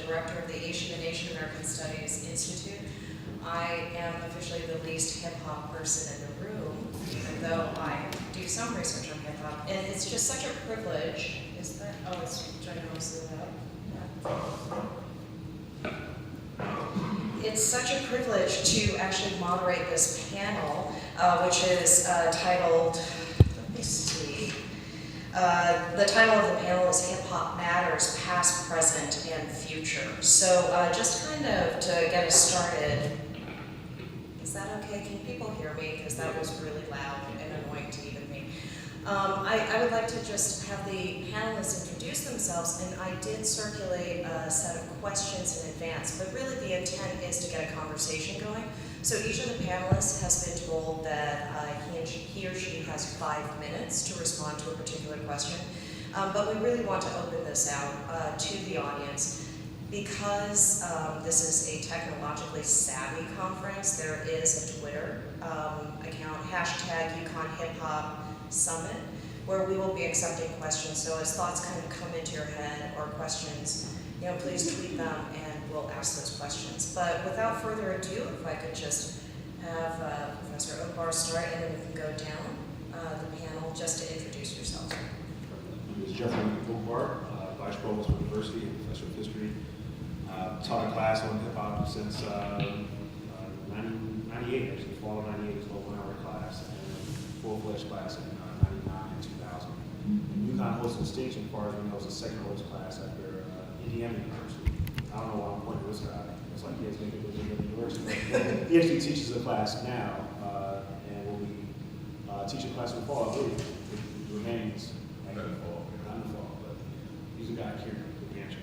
director of the Asian and Asian American Studies Institute. I am officially the least hip-hop person in the room, even though I do some research on hip-hop. And it's just such a privilege. Is that, oh, it's ginormously loud. It's such a privilege to actually moderate this panel, which is titled, let me see. The title of the panel is Hip Hop Matters, Past, Present, and Future. So just kind of to get us started, is that okay? Can people hear me? Because that was really loud and annoying to even me. I would like to just have the panelists introduce themselves, and I did circulate a set of questions in advance, but really the intent is to get a conversation going. So each of the panelists has been told that he or she has 5 minutes to respond to a particular question, but we really want to open this out to the audience. Because this is a technologically savvy conference, there is a Twitter account, hashtag UConn HipHop Summit, where we will be accepting questions. So as thoughts kind of come into your head or questions, please tweet them and we'll ask those questions. But without further ado, if I could just have Professor Okbar start, and then we can go down the panel just to introduce yourself. My name is Jasmine Brookings, Vice Provost of the University and Professor of History. Taught a class on hip hop since 98, actually, fall of 98 is a 1-hour class, and full-fledged class in 99 and 2000. UConn holds distinction, as far as we know, is the second oldest class after Indiana University. I don't know why I'm pointing to this guy. It's like he has maybe lived in the university. He actually teaches the class now, and when we teach a class in the fall, I believe it remains like in the fall, not in the fall, but he's a guy here, the answer.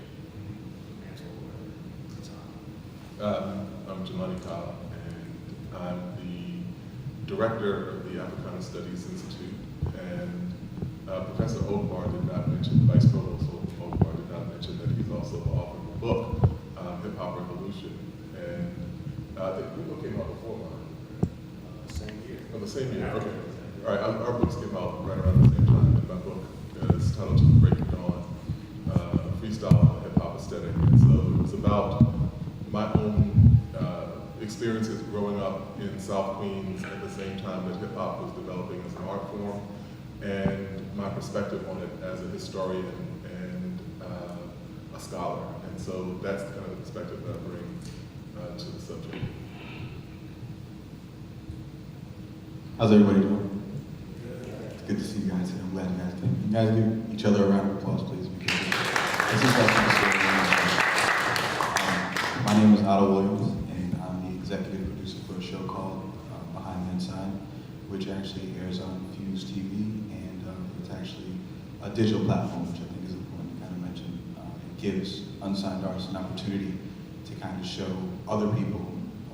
I'm Jamani Kyle, and I'm the director of the Africana Studies Institute. And Professor Okbar did not mention, Vice Provost Okbar did not mention that he's also the author of a book, Hip Hop Revolution. And the book came out before mine. Same year. Oh, the same year, okay. All right, our books came out right around the same time. And my book is titled To the Breaking Dawn, Freestyle Hip Hop Aesthetic. And so it was about my own experiences growing up in South Queens at the same time that hip hop was developing as an art form, and my perspective on it as a historian and a scholar. And so that's the kind of perspective that I bring to the subject. How's everybody doing? It's good to see you guys here. I'm glad you guys came. You guys give each other a round of applause, please, because this is what my name is Otto Williams, and I'm the executive producer for a show called Behind the Inside, which actually airs on Fuse TV, and it's actually a digital platform, which I think is important to kind of mention. It gives unsigned artists an opportunity to kind of show other people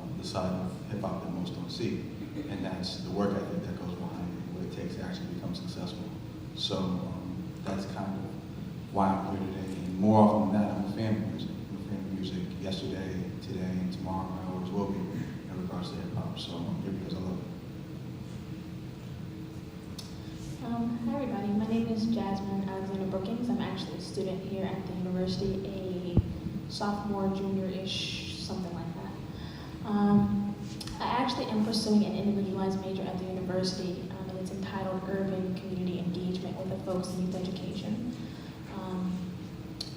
on the side of hip-hop that most don't see, and that's the work ethic that goes behind it, what it takes to actually become successful. So that's kind of why I'm here today, and more often than that, I'm a fan of music. Music yesterday, today, and tomorrow. I always will be in regards to hip hop. So I'm here because I love it. Hi everybody, my name is Jasmine Brookings. I'm actually a student here at the university, a sophomore, junior-ish, something like that. I actually am pursuing an individualized major at the university, and it's entitled Urban Community Engagement with a focus in youth education.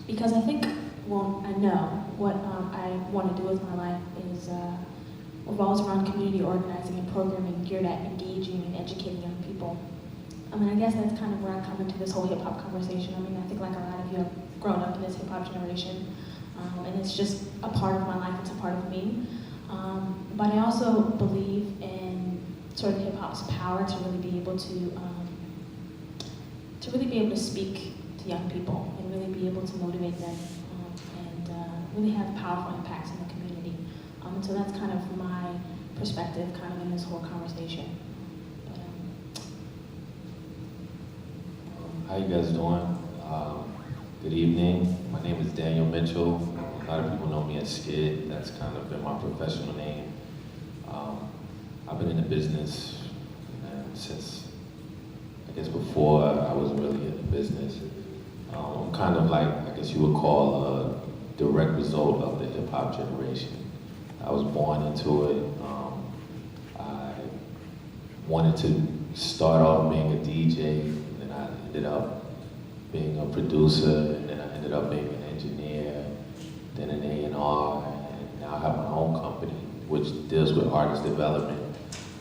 Because I think, well, I know what I want to do with my life is revolves around community organizing and programming geared at engaging and educating young people. I mean, I guess that's kind of where I come into this whole hip-hop conversation. I mean, I think like a lot of you have grown up in this hip-hop generation, and it's just a part of my life, it's a part of me. But I also believe in sort of hip-hop's power to really be able to speak to young people and really be able to motivate them and really have powerful impacts in the community. So that's kind of my perspective kind of in this whole conversation. How you guys doing? Good evening. My name is Daniel Mitchell. A lot of people know me as Skid. That's kind of been my professional name. I've been in the business since, I guess before I was really in the business. I'm kind of like, I guess you would call direct result of the hip hop generation. I was born into it. I wanted to start off being a DJ, and then I ended up being a producer, and then I ended up being an engineer, then an A&R, and now I have my own company, which deals with artist development.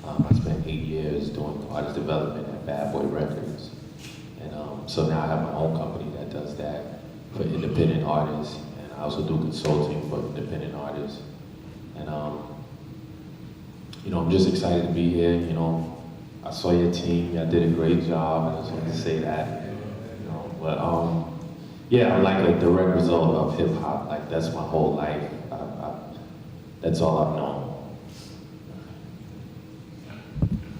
I spent 8 years doing artist development at Bad Boy Records. And so now I have my own company that does that for independent artists. And I also do consulting for independent artists. And you know, I'm just excited to be here. You know, I saw your team, y'all did a great job, and I just wanted to say that. You know, but yeah, I'm like a direct result of hip hop. Like that's my whole life. That's all I've known.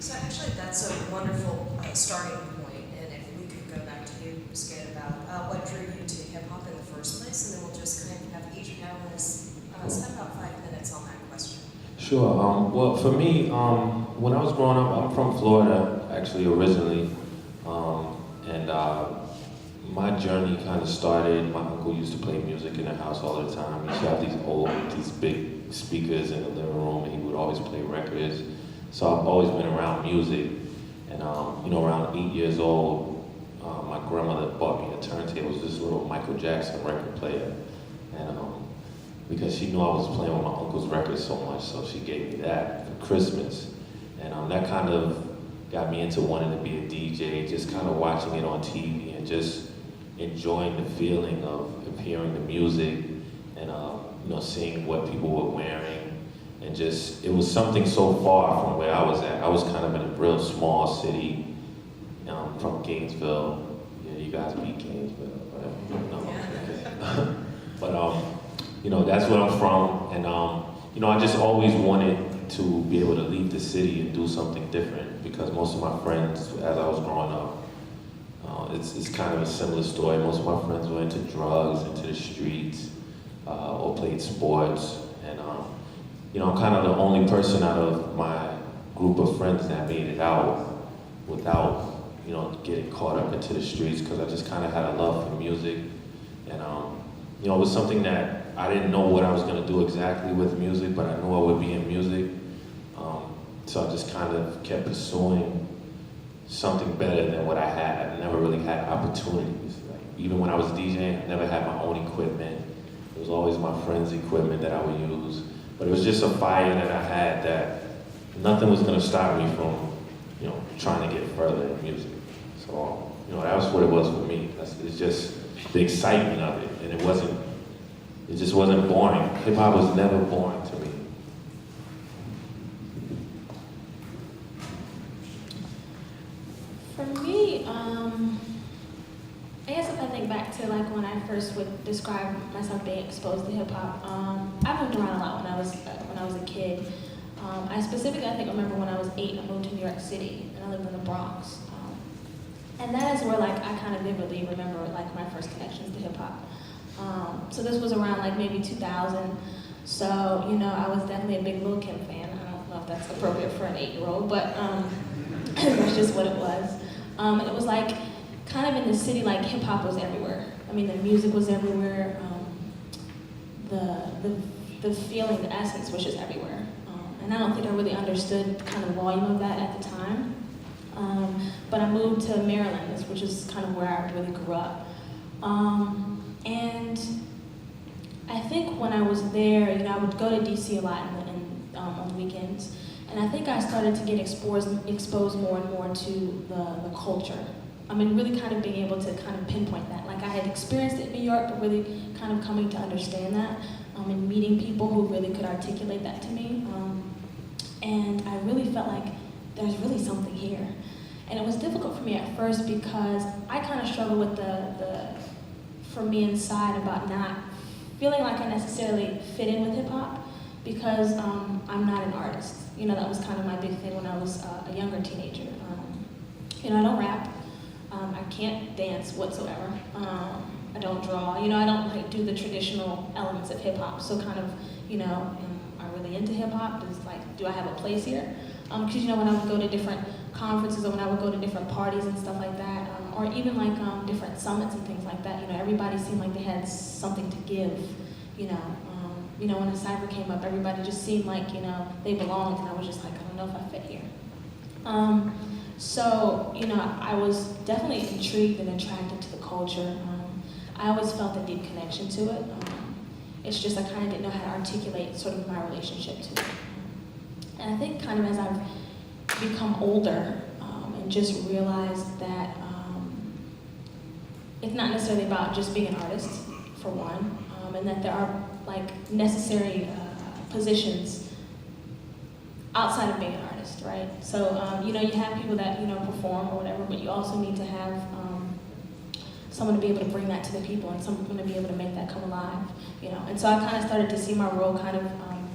So actually, that's a wonderful starting point, and if we could go back to you, Skid, about what drew you to hip-hop in the first place, and then we'll just kind of have each panelist spend about 5 minutes on that question. Sure. Well, for me, when I was growing up, I'm from Florida, actually, originally. And my journey kind of started, my uncle used to play music in the house all the time. He used to have these big speakers in the living room, and he would always play records. So I've always been around music. And, you know, around 8 years old, my grandmother bought me a turntable. It was this little Michael Jackson record player. And because she knew I was playing with my uncle's records so much, so she gave me that for Christmas. And that kind of got me into wanting to be a DJ, just kind of watching it on TV and just enjoying the feeling of hearing the music and you know, seeing what people were wearing. And just, it was something so far from where I was at. I was kind of in a real small city from Gainesville. Yeah, you guys beat Gainesville, but no. But you know, that's where I'm from. And you know, I just always wanted to be able to leave the city and do something different, because most of my friends, as I was growing up, it's kind of a similar story. Most of my friends were into drugs, into the streets, or played sports. And you know, I'm kind of the only person out of my group of friends that made it out without, you know, getting caught up into the streets, because I just kind of had a love for music. And you know, it was something that I didn't know what I was going to do exactly with music, but I knew I would be in music. So I just kind of kept pursuing something better than what I had. I never really had opportunities. Like, even when I was DJing, I never had my own equipment. It was always my friends' equipment that I would use. But it was just a fire that I had that nothing was going to stop me from, you know, trying to get further in music. So, you know, that was what it was for me. It's just the excitement of it, and it just wasn't boring. Hip hop was never boring to me. For me, I guess if I think back to like when I first would describe myself being exposed to hip hop, I moved around a lot when I was a kid. I specifically, I think, remember when I was 8, I moved to New York City, and I lived in the Bronx. And that is where like I kind of vividly remember like my first connections to hip hop. So this was around like maybe 2000. So, you know, I was definitely a big Lil' Kim fan. I don't know if that's appropriate for an 8-year-old, but that's just what it was. And it was like, kind of in the city, like hip hop was everywhere. I mean, the music was everywhere. The feeling, the essence was just everywhere. And I don't think I really understood kind of the volume of that at the time. But I moved to Maryland, which is kind of where I really grew up. And I think when I was there, you know, I would go to DC a lot on weekends. And I think I started to get exposed more and more to the culture. I mean, really kind of being able to kind of pinpoint that. Like I had experienced it in New York, but really kind of coming to understand that and meeting people who really could articulate that to me. And I really felt like there's really something here. And it was difficult for me at first because I kind of struggled with for me inside about not feeling like I necessarily fit in with hip hop because I'm not an artist. You know, that was kind of my big thing when I was a younger teenager. You know, I don't rap. I can't dance whatsoever. I don't draw. You know, I don't like do the traditional elements of hip hop. So kind of, you know, am I really into hip hop? Do I have a place here? Because you know, when I would go to different conferences or when I would go to different parties and stuff like that, or even like different summits and things like that, you know, everybody seemed like they had something to give. When a cyber came up, everybody just seemed like, they belonged, and I was just like, I don't know if I fit here. I was definitely intrigued and attracted to the culture. I always felt a deep connection to it. It's just I kind of didn't know how to articulate sort of my relationship to it. And I think kind of as I've become older and just realized that it's not necessarily about just being an artist, for one, and that there are necessary positions outside of being an artist, right? So, you have people that, perform or whatever, but you also need to have someone to be able to bring that to the people and someone to be able to make that come alive, And so I kind of started to see my role kind of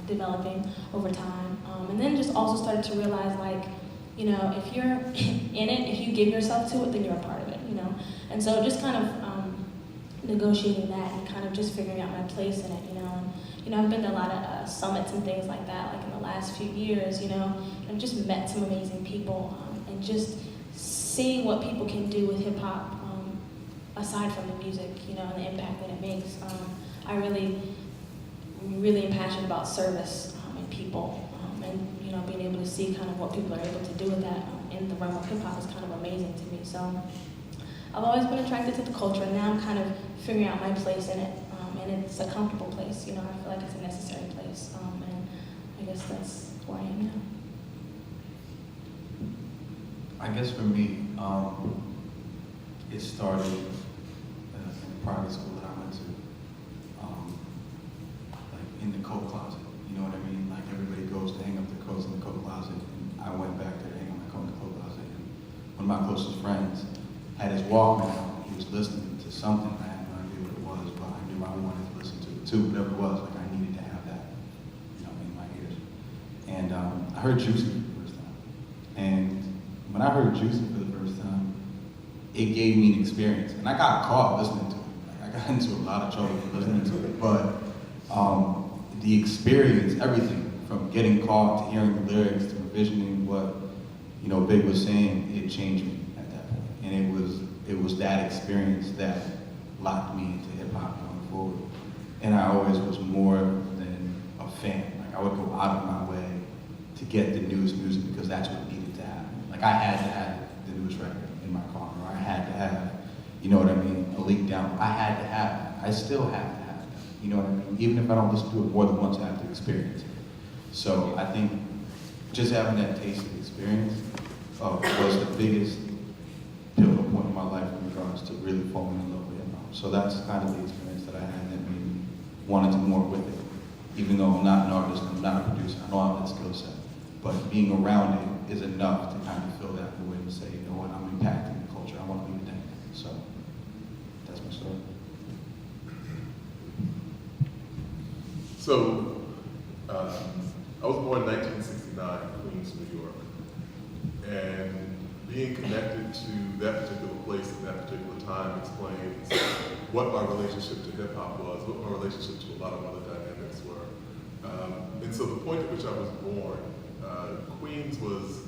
developing over time. And then just also started to realize, if you're in it, if you give yourself to it, then you're a part of it, And so just kind of negotiating that and kind of just figuring out my place in it, And, I've been to a lot of summits and things like that, in the last few years, and I've just met some amazing people, and just seeing what people can do with hip hop, aside from the music, and the impact that it makes. I really am passionate about service and people, and being able to see kind of what people are able to do with that in the realm of hip hop is kind of amazing to me. So I've always been attracted to the culture, and now I'm kind of figuring out my place in it, and it's a comfortable place. I feel like it's a necessary place, and I guess that's where I am now. I guess for me, it started in a private school that I went to, in the coat closet. You know what I mean? Everybody goes to hang up their coats in the coat closet, and I went back there to hang up my coat in the coat closet. And one of my closest friends had his Walkman out, and he was listening to something. I had no idea what it was, but I knew I wanted to listen to it too. Whatever it was, I needed to have that, in my ears. And I heard Juicy for the first time. And when I heard Juicy for the first time, it gave me an experience. And I got caught listening to it. I got into a lot of trouble listening to it. But the experience, everything, from getting caught to hearing the lyrics to envisioning what, Big was saying, it changed me at that point. And it was that experience that locked me into hip hop going forward. And I always was more than a fan. I would go out of my way to get the newest music because that's what needed to happen. I had to have the newest record in my car, or I had to have, a leak down. I had to have that. I still have to have that. You know what I mean? Even if I don't listen to it more than once, I have to experience it. So I think just having that taste of experience was the biggest pivotal point in my life in regards to really falling in love with hip hop. So that's kind of the experience that I had that made me want to do more with it. Even though I'm not an artist, I'm not a producer, I don't have that skill set. But being around it is enough to kind of fill that void and say, you know what, I'm impacting the culture, I want to leave it there. So that's my story. So, I was born in 1969 in Queens, New York. And being connected to that particular place at that particular time explains what my relationship to hip hop was, what my relationship to a lot of other dynamics were. And so the point at which I was born, Queens was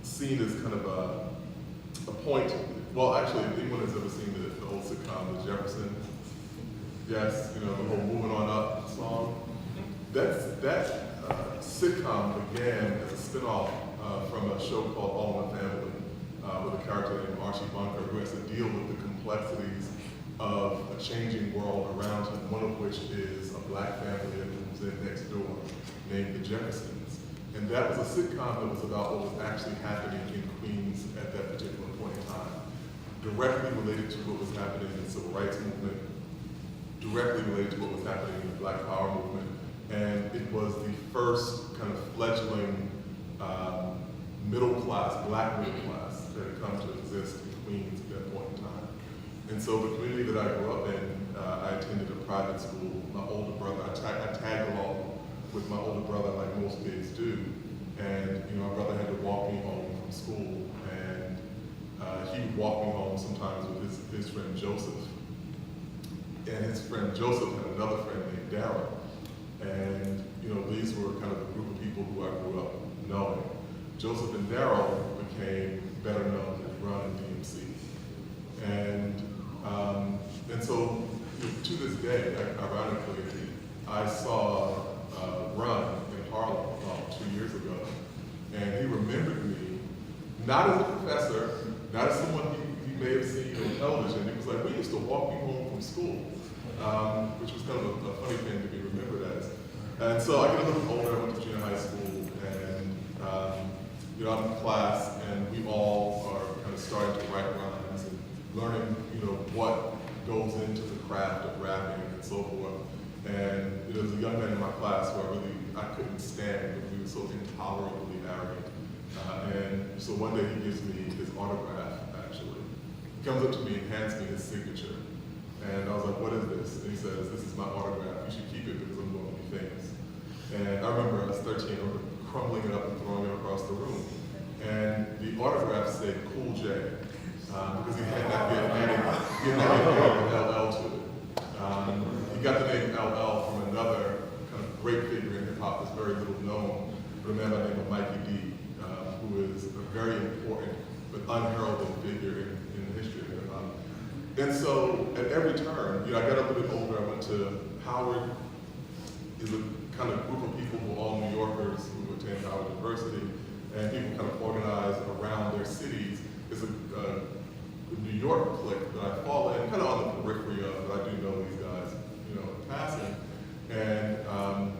seen as kind of a point. Well, actually, if anyone has ever seen the old sitcom, The Jeffersons, yes, the whole "Moving On Up" song. That sitcom began as a spinoff from a show called All in the Family, with a character named Archie Bunker, who has to deal with the complexities of a changing world around him, one of which is a black family that moves in next door named the Jeffersons. And that was a sitcom that was about what was actually happening in Queens at that particular point in time, directly related to what was happening in the Civil Rights Movement, directly related to what was happening in the Black Power Movement, and it was the first kind of fledgling middle class, black middle class, that had come to exist in Queens at that point in time. And so the community that I grew up in, I attended a private school. My older brother, I tagged along with my older brother like most kids do. And my brother had to walk me home from school, and he would walk me home sometimes with his friend Joseph. And his friend Joseph had another friend named Darryl. And these were kind of the group of people who I grew up knowing. Joseph and Darryl became better known as Run and DMC. And so to this day, ironically, And he remembered me, not as a professor, not as someone he may have seen on television. He was like, we used to walk you home from school, which was kind of a funny thing to be remembered as. And so I get a little older, I went to junior high school, and I'm in class, and we all are kind of starting to write rhymes and learning, what goes into the craft of rapping and so forth. And there was a young man in my class who I couldn't stand because he was so intolerably arrogant. And so one day he gives me his autograph, actually. He comes up to me and hands me his signature. And I was like, what is this? And he says, this is my autograph. You should keep it because I'm going to be famous. And I remember I was 13, I remember crumbling it up and throwing it across the room. And the autograph said Cool J, because he had not yet added an LL to it. He got the name LL from another kind of great figure in hip hop that's very little known, but a man by the name of Mikey D, who is a very important but unheralded figure in the history of hip hop. And so at every turn, I got a little bit older, I went to Howard, is a kind of group of people who are all New Yorkers who attend Howard University, and people kind of organize around their cities. It's a New York clique that I fall in, kind of on the periphery of, but I do know these guys, in passing. And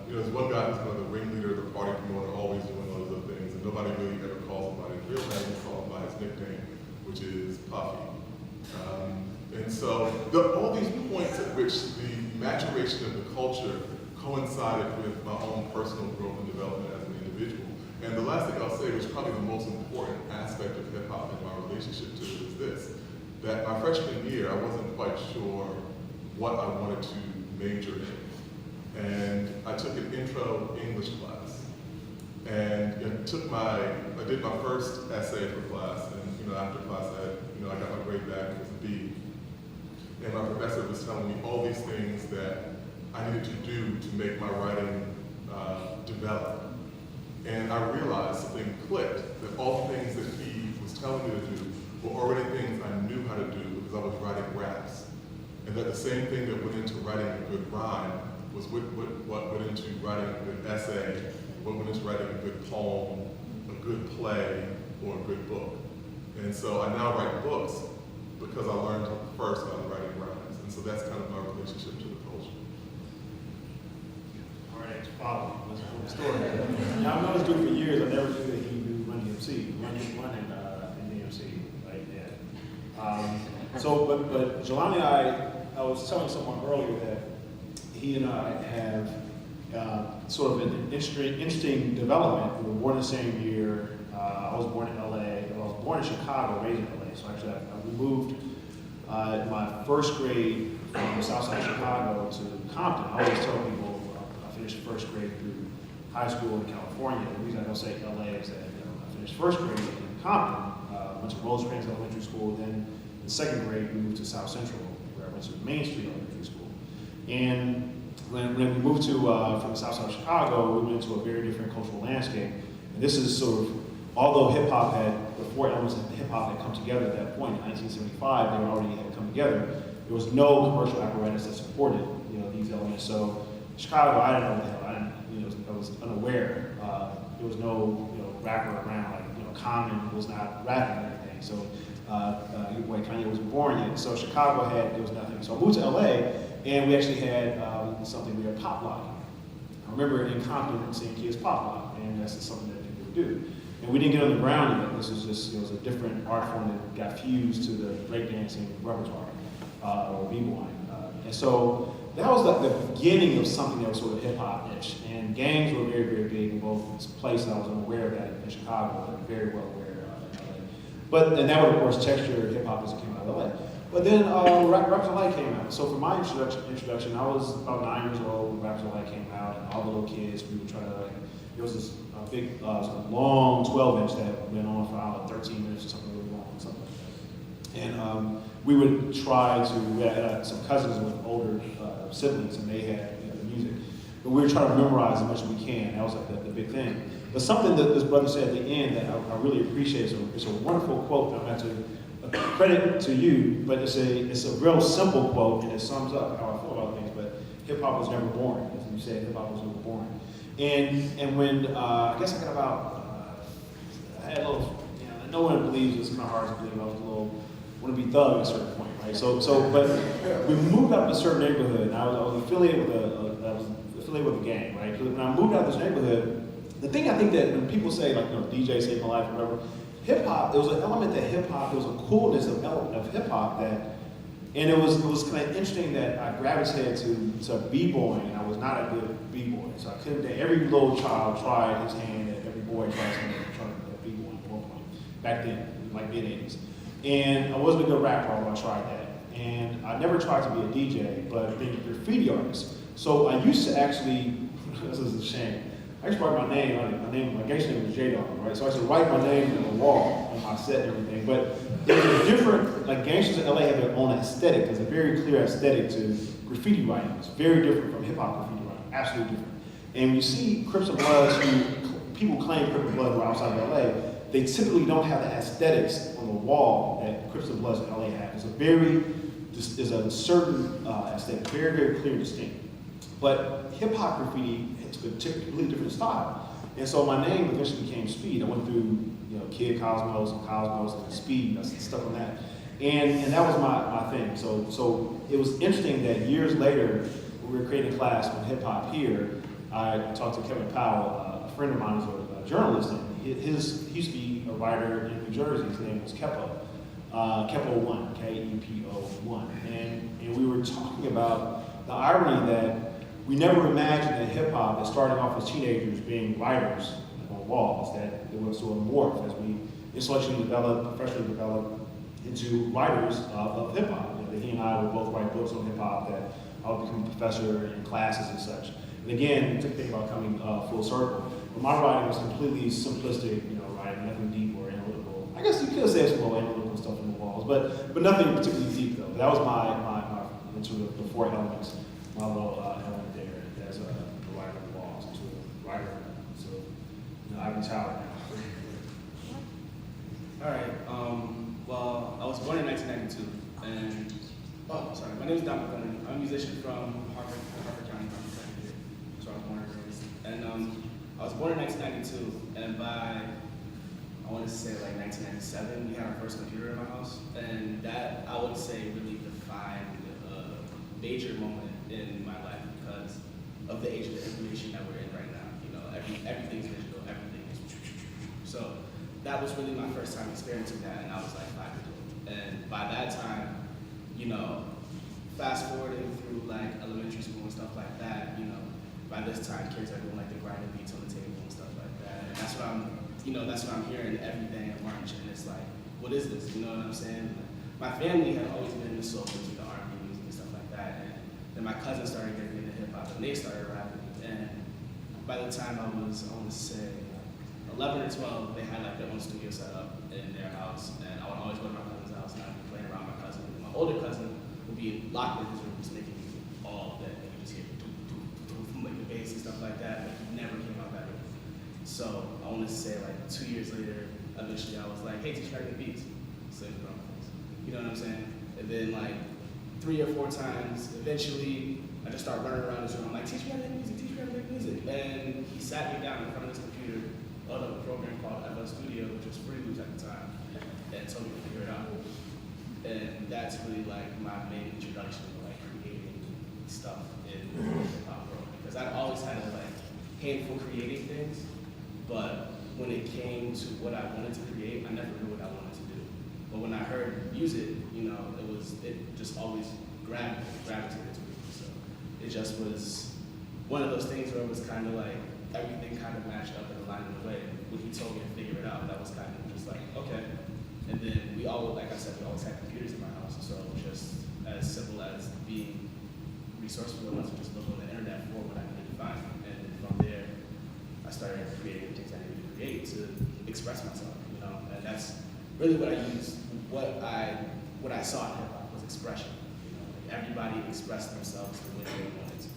there's one guy who's kind of the ringleader, the party promoter, always doing those other things, and nobody really ever calls him by his real name, they call him by his nickname, which is Puffy. And so all these points at which the maturation of the culture coincided with my own personal growth and development as an individual. And the last thing I'll say, which is probably the most important aspect of hip hop and my relationship to it, is this: that my freshman year, I wasn't quite sure what I wanted to major in. And I took an intro English class. And I did my first essay for class, and after class I got my grade back, it was a B. And my professor was telling me all these things that I needed to do to make my writing develop. And I realized something clicked, that all the things that he was telling me to do were already things I knew how to do because I was writing raps. And that the same thing that went into writing a good rhyme was what went into writing a good essay, what went into writing a good poem, a good play, or a good book. And so I now write books because I learned first how to writing rhymes. And so that's kind of my relationship to the culture. All right, follow. Let's go the story. Now, I've known this dude for years. I never knew that he knew Run DMC. Run and DMC, right? Yeah. But Jelani and I was telling someone earlier that he and I have sort of an interesting development. We were born the same year. I was born in LA. I was born in Chicago, raised in LA. So actually, we moved in my first grade from South Side Chicago to Compton. I always tell people I finished first grade through high school in California. The reason I don't say LA is that I finished first grade in Compton, went to Rosecrans Elementary School. Then in second grade, we moved to South Central, where I went to Main Street Elementary School. And when we moved to from the South Side of Chicago, we went into a very different cultural landscape. And this is sort of, although hip hop the four elements of hip hop had come together at that point in 1975, they already had come together. There was no commercial apparatus that supported, these elements. So Chicago, I didn't know what the hell. I was unaware. There was no, rapper around. Like, Common was not rapping or anything. So, Kanye wasn't born yet. So Chicago there was nothing. So I moved to LA, and we actually had something we had pop locking. I remember in Compton seeing kids pop lock, and that's just something that people would do. And we didn't get on the ground yet. This was just, it was a different art form that got fused to the breakdancing repertoire, or b-boying. And so that was like the beginning of something that was sort of hip-hop-ish. And gangs were very, very big in both places. I was unaware of that in Chicago, but very well aware in LA. And that would, of course, texture hip-hop as it came out of LA. But then Rappers of Light came out. So for my introduction, I was about 9 years old when Rappers of Light came out, and all the little kids, we would try to, there was this big, sort of long 12-inch that went on for 13 minutes or something really long, something like that. And we would try to, we had some cousins with older siblings, and they had the music. But we were trying to memorize as much as we can. That was like the big thing. But something that this brother said at the end that I really appreciate, it's a wonderful quote that I'm going to have to credit to you, but it's a real simple quote, and it sums up how I feel about things. But hip hop was never born, as you said, hip hop was never born. And when I guess I got about I had a little, you know, no one believes it's kind of hard to believe I was a little, want to be thug at a certain point, right? But we moved out of a certain neighborhood, and I was affiliated with a gang, right? So when I moved out of this neighborhood, the thing I think that when people say, like, you know, DJ saved my life or whatever, hip hop, there was an element that hip hop, there was a coolness of hip hop that, and it was kind of interesting that I gravitated to b-boying, and I was not a good b-boy, so I couldn't. Every little child tried his hand at every boy trying to b-boying at one point back then, like mid-80s, and I wasn't a good rapper, although I tried that, and I never tried to be a DJ, but being a graffiti artist. So I used to actually, this is a shame. I used to write my name, my gangster name was J-Dog, right? So I used to write my name on the wall on my set and everything. But there's a different, like gangsters in LA have their own aesthetic. There's a very clear aesthetic to graffiti writing. It's very different from hip hop graffiti writing, absolutely different. And when you see Crips and Bloods people claim Crips and Bloods were outside of LA, they typically don't have the aesthetics on the wall that Crips and Bloods in LA have. There's a certain aesthetic, very, very clear and distinct. But hip hop graffiti, it's a completely different style. And so my name eventually became Speed. I went through, you know, Kid Cosmos and Speed. I stuck on that. And that was my thing. So it was interesting that years later, when we were creating a class on hip hop here, I talked to Kevin Powell, a friend of mine who's a journalist, and he used to be a writer in New Jersey. His name was Kepo. Kepo1, Kepo1. And we were talking about the irony that we never imagined that hip hop, that starting off as teenagers being writers on walls, that it was sort of morph as we intellectually developed, professionally developed into writers of hip hop. You know, that he and I would both write books on hip hop, that I would become a professor in classes and such. And again, we took the thing about coming full circle. But my writing was completely simplistic, you know, writing, nothing deep or analytical. I guess you could say some more analytical stuff on the walls, but nothing particularly deep though. But that was my into the four elements, my little element there as a writer on the walls, into a writer. So, you know, I've been talented now. All right. Well, I was born in 1992, and my name is Don McClellan. I'm a musician from Harvard County, so I was born and raised. And I was born in 1992, and by I want to say like 1997, we had our first computer in my house, and that I would say really defined a major moment in my life because of the age of the information that we're in right now. You know, everything's digital, everything is. So that was really my first time experiencing that, and I was like 5 years old. And by that time, you know, fast forwarding through like elementary school and stuff like that, you know, by this time kids are doing like the grinding beats on the table and stuff like that. And that's what I'm hearing every day at lunch, and it's like, what is this? You know what I'm saying? My family had always been into soul music, the R&B music and stuff like that. And then my cousins started getting into hip hop, and they started rapping. And by the time I want to say 11 or 12, they had like their own studio set up in their house, and I would always go to my cousin's house and I'd be playing around with my cousin. And my older cousin would be locked in his room just making music all day, and you just hear like the bass and stuff like that, but he never came out that way. So I want to say like 2 years later, eventually I was like, hey, teach me how to make beats. So you know what I'm saying? And then like 3 or 4 times, eventually I just started running around his room. I'm like, teach me how to make music, teach me how to make music. And he sat me down in front of his computer, loaded up a program called FL Studio, which was free at the time, and told me to figure it out. And that's really like my main introduction to like creating stuff in the hip hop world. Because I'd always had a like handful creating things, but when it came to what I wanted to create, I never knew what I wanted to do. But when I heard music, you know, it just always gravitated to it. So it just was one of those things where it was kind of like everything kind of matched up and aligned in a way. When he told me to figure it out, that was kind of just like, okay. And then we always, like I said, we always had computers in my house, so it was just as simple as being resourceful enough to just look on the internet for what I needed to find. And then from there, I started creating things I needed to create to express myself, you know. And that's really what I used. What I saw in hip hop was expression. You know, like everybody expressed themselves the way they wanted to.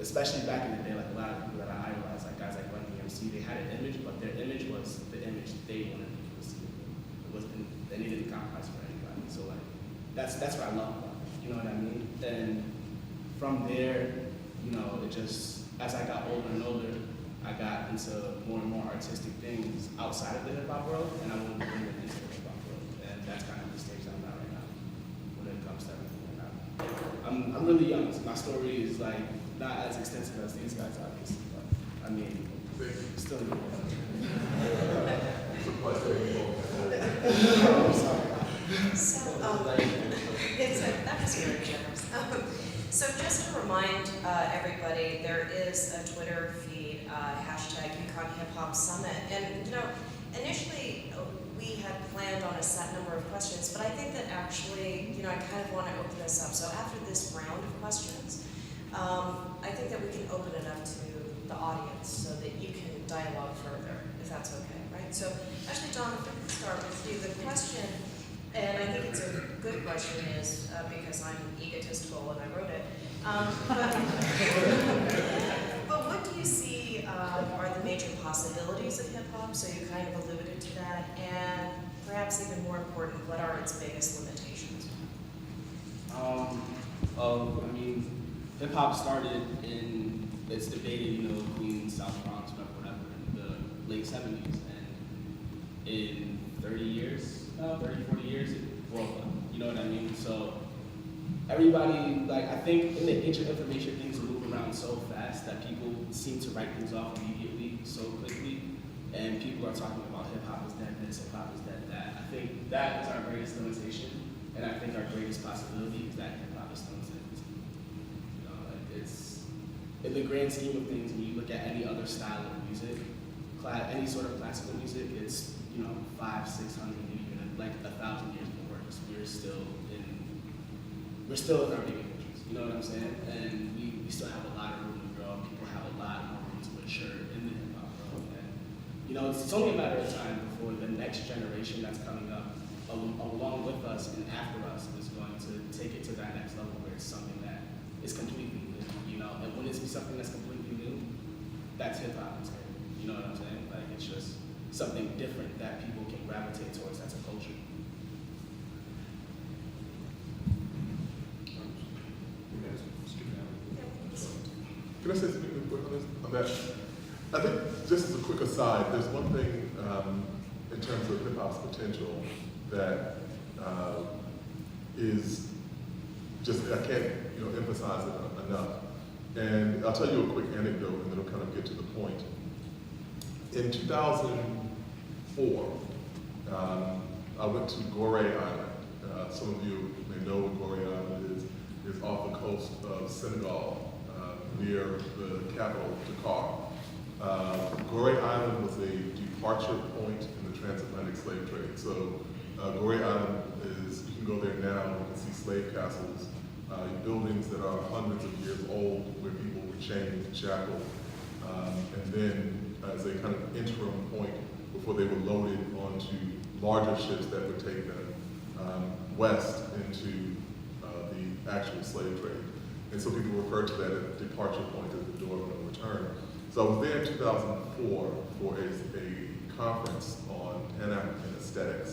Especially back in the day, like a lot of people that I idolized, like guys like Run DMC, they had an image, but their image was the image they wanted people to see. They didn't compromise for anybody. So like, that's what I love about it. You know what I mean? And from there, you know, it just, as I got older and older, I got into more and more artistic things outside of the hip hop world, and I wanted to bring it into the hip hop world. And that's kind of the stage I'm at right now when it comes to everything like that. I'm really young, so my story is like not as extensive as these guys obviously, but I mean, still new. It's a pleasure. So, that was very generous. So just to remind everybody, there is a Twitter feed, hashtag UConn HipHop Summit. And initially we had planned on a set number of questions, but I think that actually, I kind of want to open this up. So after this round of questions, I think that we can open it up to the audience so that you can dialogue further, if that's okay, right? So actually, Don, if we can start with you, the question, and I think it's a good question, is because I'm egotistical and I wrote it. But what do you see are the major possibilities of hip hop? So you kind of alluded to that, and perhaps even more important, what are its biggest limitations? I mean, hip hop started in, it's debated, Queens, South Bronx, whatever, in the late 70s, and in 30 years, 30, 40 years, it blew up, you know what I mean? So everybody, I think in the age of information, things move around so fast that people seem to write things off immediately, so quickly, and people are talking about hip hop is dead this, hip hop is dead that. I think that is our greatest limitation, and I think our greatest possibility is that hip hop is still exists. It's, in the grand scheme of things, when you look at any other style of music, any sort of classical music, it's 500, 600, even 1,000 years before us. We're still in our baby pictures, you know what I'm saying? And we still have a lot of room to grow. People have a lot more room to mature in the hip hop world. And it's only a matter of time before the next generation that's coming up along with us and after us is going to take it to that next level where it's something that is completely new, and when it's something that's completely new, that's hip hop, you know what I'm saying? It's just something different that people can gravitate towards as a culture. Can I say something real quick on that? I think, just as a quick aside, there's one thing in terms of hip hop's potential that is just, I can't emphasize it enough. And I'll tell you a quick anecdote and then it'll kind of get to the point. In 2004, I went to Gorée Island. Some of you may know what Gorée Island is. It's off the coast of Senegal, near the capital, Dakar. Gorée Island was a departure point in the transatlantic slave trade. So Gorée Island is, you can go there now, you can see slave castles, buildings that are hundreds of years old where people were chained and shackled. And then as a kind of interim point before they were loaded onto larger ships that would take them west into the actual slave trade. And so people refer to that as a departure point as the door of no return. So I was there in 2004 for a conference on Pan-African aesthetics.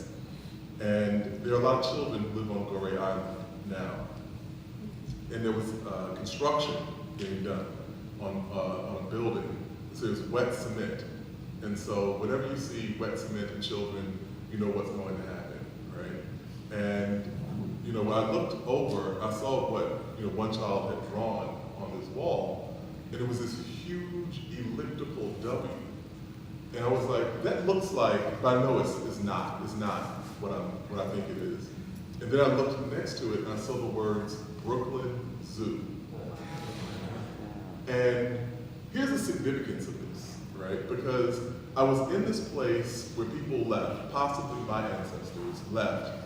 And there are a lot of children who live on Gorée Island now. And there was construction being done on a building. So there's wet cement. And so whenever you see wet cement and children, you know what's going to happen, right? And when I looked over, I saw what one child had drawn on this wall, and it was this huge elliptical W. And I was like, that looks like, but I know it's not what I think it is. And then I looked next to it and I saw the words Brooklyn Zoo. And here's the significance of this, right? Because I was in this place where people left, possibly my ancestors left,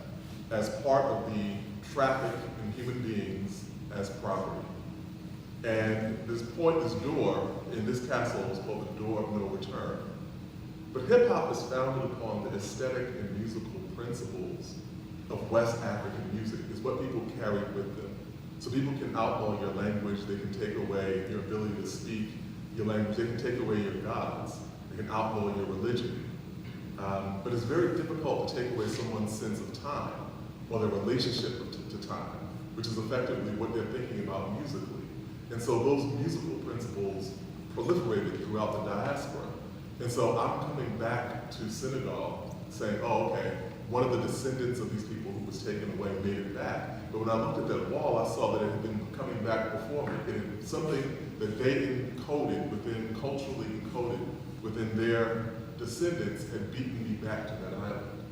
as part of the traffic in human beings as property. And this door in this castle was called the Door of No Return. But hip hop is founded upon the aesthetic and musical principles of West African music. It's what people carry with them. So people can outlaw your language, they can take away your ability to speak your language, they can take away your gods, they can outlaw your religion. But it's very difficult to take away someone's sense of time or their relationship to time, which is effectively what they're thinking about musically. And so those musical principles proliferated throughout the diaspora. And so I'm coming back to Senegal saying, oh, okay, one of the descendants of these people who was taken away made it back. But when I looked at that wall, I saw that it had been coming back before me. It had something that they encoded within, culturally encoded within their descendants had beaten me back to that island.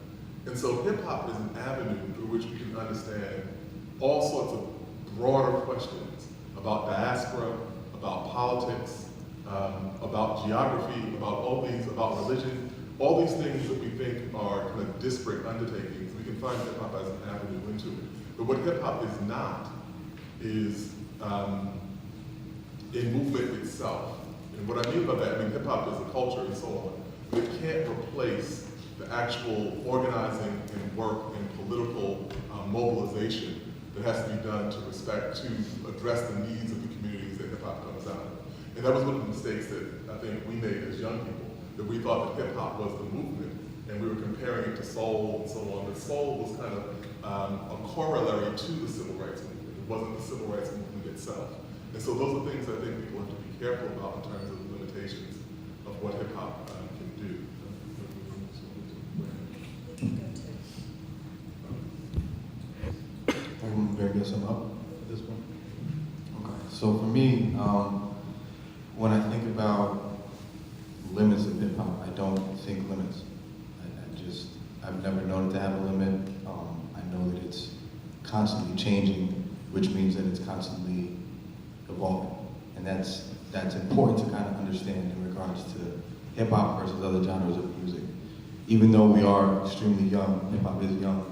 And so hip hop is an avenue through which we can understand all sorts of broader questions about diaspora, about politics, about geography, about religion, all these things that we think are kind of disparate undertakings. We can find hip hop as an avenue into it. But what hip hop is not is a movement itself. And what I mean by that, I mean hip hop is a culture and so on, but it can't replace the actual organizing and work and political mobilization that has to be done to address the needs of the communities that hip hop comes out of. And that was one of the mistakes that I think we made as young people, that we thought that hip hop was the movement, and we were comparing it to soul and so on. But soul was kind of a corollary to the civil rights movement. It wasn't the civil rights movement itself. And so those are things I think people have to be careful about in terms of the limitations of what hip hop can do. Everyone get some up at this point? Okay, so for me, when I think about limits of hip hop, I don't think limits. I've never known it to have a limit. I know that it's constantly changing, which means that it's constantly evolving. And that's important to kind of understand in regards to hip hop versus other genres of music. Even though we are extremely young, hip hop is young,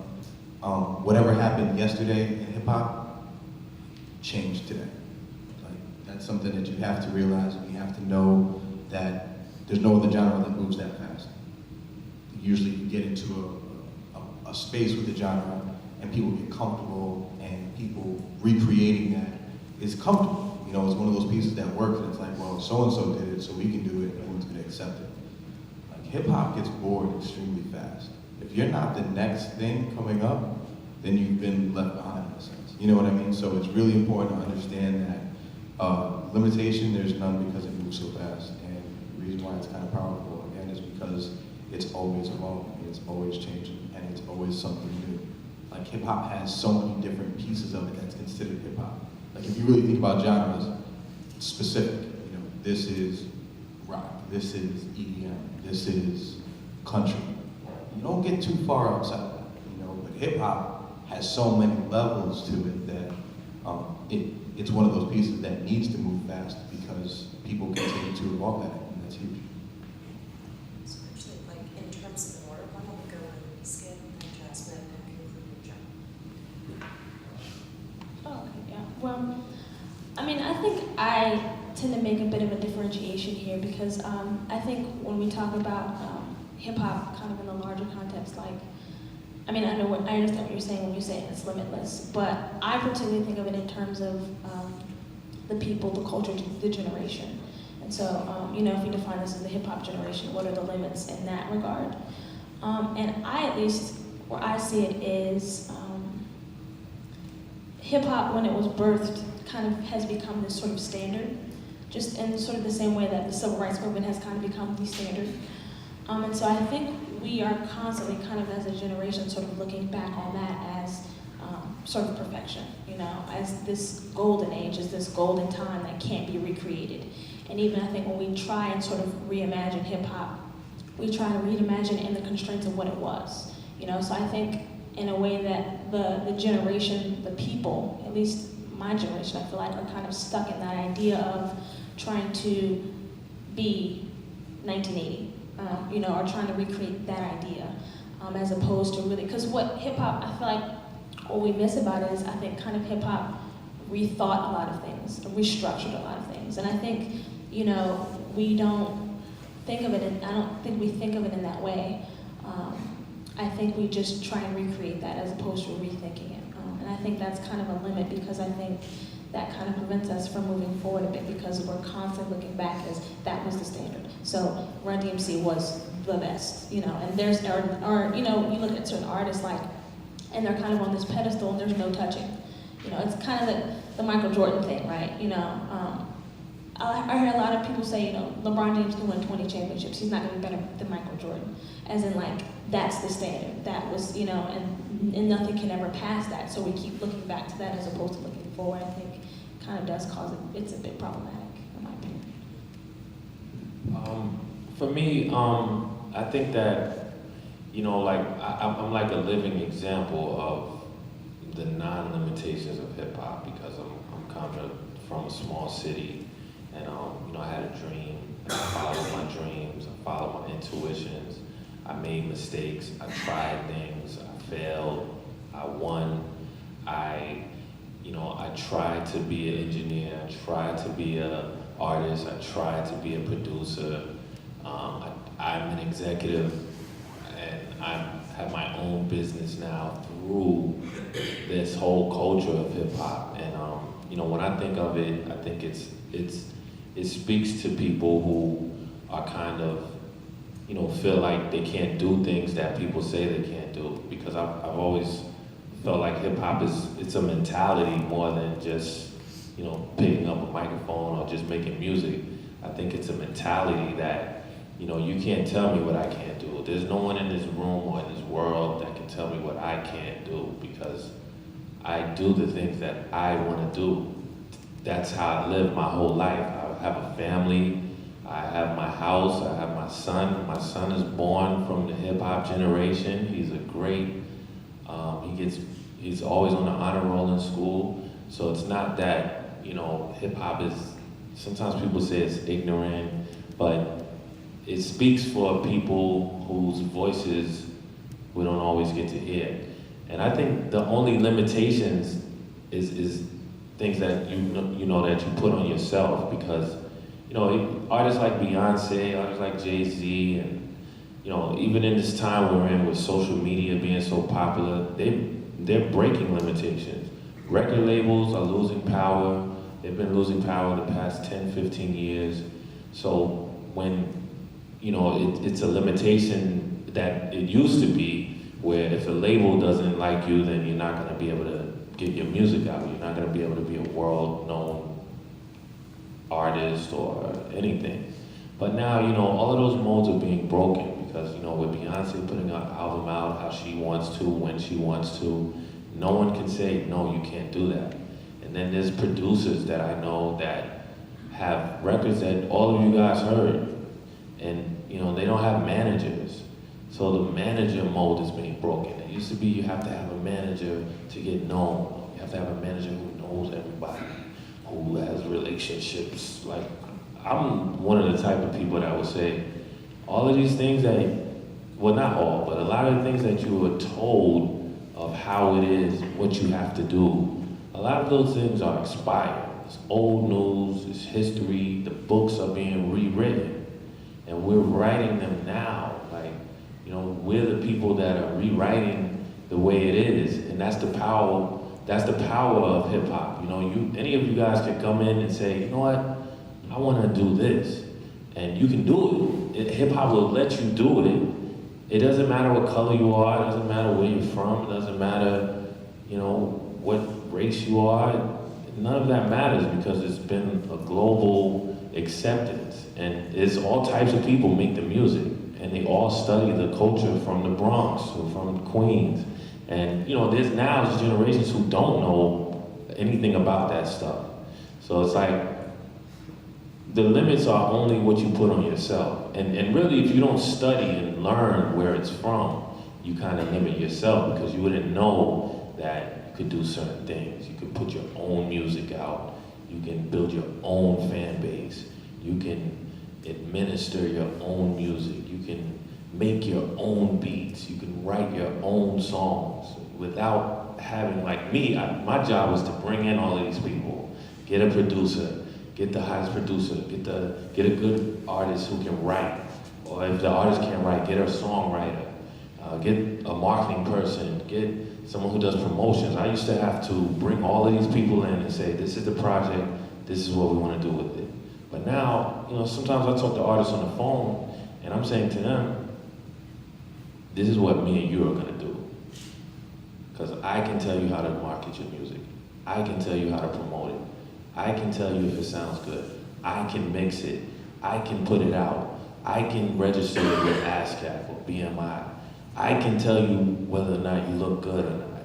whatever happened yesterday in hip hop changed today. Like, that's something that you have to realize, and you have to know that there's no other genre that moves that fast. Usually you get into a space with the genre and people get comfortable, and people recreating that is comfortable. You know, it's one of those pieces that works, and it's like, well, so-and-so did it, so we can do it, and everyone's gonna accept it. Like, hip-hop gets bored extremely fast. If you're not the next thing coming up, then you've been left behind in a sense. You know what I mean? So it's really important to understand that limitation, there's none because it moves so fast. And the reason why it's kind of powerful, again, is because it's always evolving, it's always changing, and it's always something new. Like, hip-hop has so many different pieces of it that's considered hip-hop. Like, if you really think about genres, it's specific. You know, this is rock, this is EDM, this is country. You don't get too far outside of that, you know, but hip-hop has so many levels to it that it's one of those pieces that needs to move fast because people continue to evolve that, and that's huge. So actually, like, in terms of order, why don't we go with Skip and Jasmine and conclude with John? Oh, okay, yeah. Well, I mean, I think I tend to make a bit of a differentiation here because I think when we talk about hip hop kind of in a larger context, like, I mean, I understand what you're saying when you say it's limitless, but I particularly think of it in terms of the people, the culture, the generation. And so, you know, if we define this as the hip hop generation, what are the limits in that regard? And I, at least, where I see it is hip hop, when it was birthed, kind of has become this sort of standard, just in sort of the same way that the civil rights movement has kind of become the standard. And so I think we are constantly kind of as a generation sort of looking back on that as sort of perfection, you know, as this golden age, as this golden time that can't be recreated. And even I think when we try and sort of reimagine hip hop, we try to reimagine it in the constraints of what it was, you know. So I think in a way that the generation, the people, at least my generation, I feel like are kind of stuck in that idea of trying to be 1980. You know, or trying to recreate that idea, as opposed to really, because what hip hop, I feel like what we miss about it is I think kind of hip hop rethought a lot of things, restructured a lot of things, and I think, you know, we don't think of it, I don't think we think of it in that way. I think we just try and recreate that as opposed to rethinking it, and I think that's kind of a limit because I think that kind of prevents us from moving forward a bit because we're constantly looking back as that was the standard. So Run DMC was the best, you know, and there's, or you know, you look at certain artists like, and they're kind of on this pedestal and there's no touching. You know, it's kind of the Michael Jordan thing, right? You know, I hear a lot of people say, you know, LeBron James can win 20 championships. He's not going to be better than Michael Jordan. As in, like, that's the standard. That was, you know, and nothing can ever pass that. So we keep looking back to that as opposed to looking forward. I think kind of does cause it's a bit problematic, in my opinion. For me, I think that, you know, like, I'm like a living example of the non-limitations of hip hop because I'm kind of from a small city, and you know, I had a dream, and I followed my dreams, I followed my intuitions, I made mistakes, I tried things, I failed, I won, you know, I tried to be an engineer, I tried to be an artist, I tried to be a producer, I'm an executive, and I have my own business now through this whole culture of hip hop. And you know, when I think of it, I think it speaks to people who are kind of, you know, feel like they can't do things that people say they can't do. Because I've always felt like hip hop it's a mentality more than just, you know, picking up a microphone or just making music. I think it's a mentality that, you know, you can't tell me what I can't do. There's no one in this room or in this world that can tell me what I can't do because I do the things that I want to do. That's how I live my whole life. I have a family, I have my house, I have my son. My son is born from the hip hop generation. He's a great, he's always on the honor roll in school. So it's not that, you know, hip hop is, sometimes people say it's ignorant, but it speaks for people whose voices we don't always get to hear. And I think the only limitations is things that you know that you put on yourself, because, you know, artists like Beyonce, artists like Jay-Z, and, you know, even in this time we're in with social media being so popular, they're breaking limitations. Record labels are losing power. They've been losing power the past 10, 15 years. So when, you know, it's a limitation that it used to be, where if a label doesn't like you, then you're not gonna be able to get your music out. You're not gonna be able to be a world-known artist or anything. But now, you know, all of those molds are being broken because, you know, with Beyonce putting an album out how she wants to, when she wants to, no one can say, no, you can't do that. And then there's producers that I know that have records that all of you guys heard, and, you know, they don't have managers. So the manager mold is being broken. It used to be you have to have a manager to get known. You have to have a manager who knows everybody, who has relationships. Like, I'm one of the type of people that would say, all of these things that, well, not all, but a lot of the things that you were told of how it is, what you have to do, a lot of those things are expired. It's old news, it's history, the books are being rewritten, and we're writing them now. Like, you know, we're the people that are rewriting the way it is, and that's the power of hip hop. You know, any of you guys can come in and say, you know what, I want to do this, and you can do it. Hip hop will let you do it. It doesn't matter what color you are, it doesn't matter where you're from, it doesn't matter, you know, what race you are. None of that matters because it's been a global acceptance, and it's all types of people make the music, and they all study the culture from the Bronx or from Queens. And, you know, there's generations who don't know anything about that stuff. So it's like, the limits are only what you put on yourself. And really, if you don't study and learn where it's from, you kind of limit yourself because you wouldn't know that you could do certain things. You could put your own music out. You can build your own fan base. You can administer your own music. You can make your own beats. You can write your own songs without having, like me, my job was to bring in all of these people, get a producer, get the hottest producer, get a good artist who can write, or if the artist can't write, get a songwriter, get a marketing person, get someone who does promotions. I used to have to bring all of these people in and say, this is the project, this is what we want to do with it. But now, you know, sometimes I talk to artists on the phone, and I'm saying to them, this is what me and you are gonna do. Because I can tell you how to market your music. I can tell you how to promote it. I can tell you if it sounds good. I can mix it. I can put it out. I can register it with ASCAP or BMI. I can tell you whether or not you look good or not.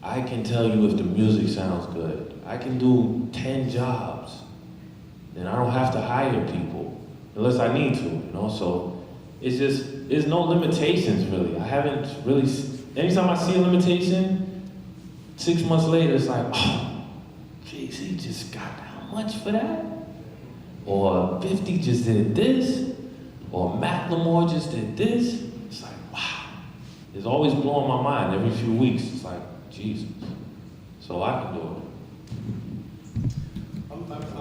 I can tell you if the music sounds good. I can do 10 jobs. And I don't have to hire people unless I need to, you know? So it's just, there's no limitations really. I haven't really, anytime I see a limitation, 6 months later, it's like, oh, geez, he just got how much for that? Or 50 just did this, or Macklemore just did this. It's like, wow. It's always blowing my mind every few weeks. It's like, Jesus. So I can do it.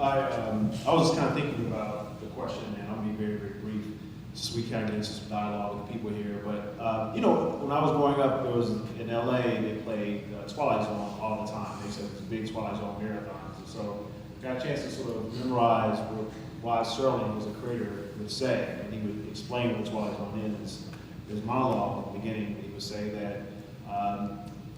I was just kind of thinking about the question, and I'll be very, very brief, just so we kind of get into some dialogue with the people here. But, you know, when I was growing up, there was, in LA, they played Twilight Zone all the time. They said it was big Twilight Zone marathons. And so I got a chance to sort of memorize what why Sterling was a creator would say, and he would explain what Twilight Zone is. His monologue at the beginning, he would say that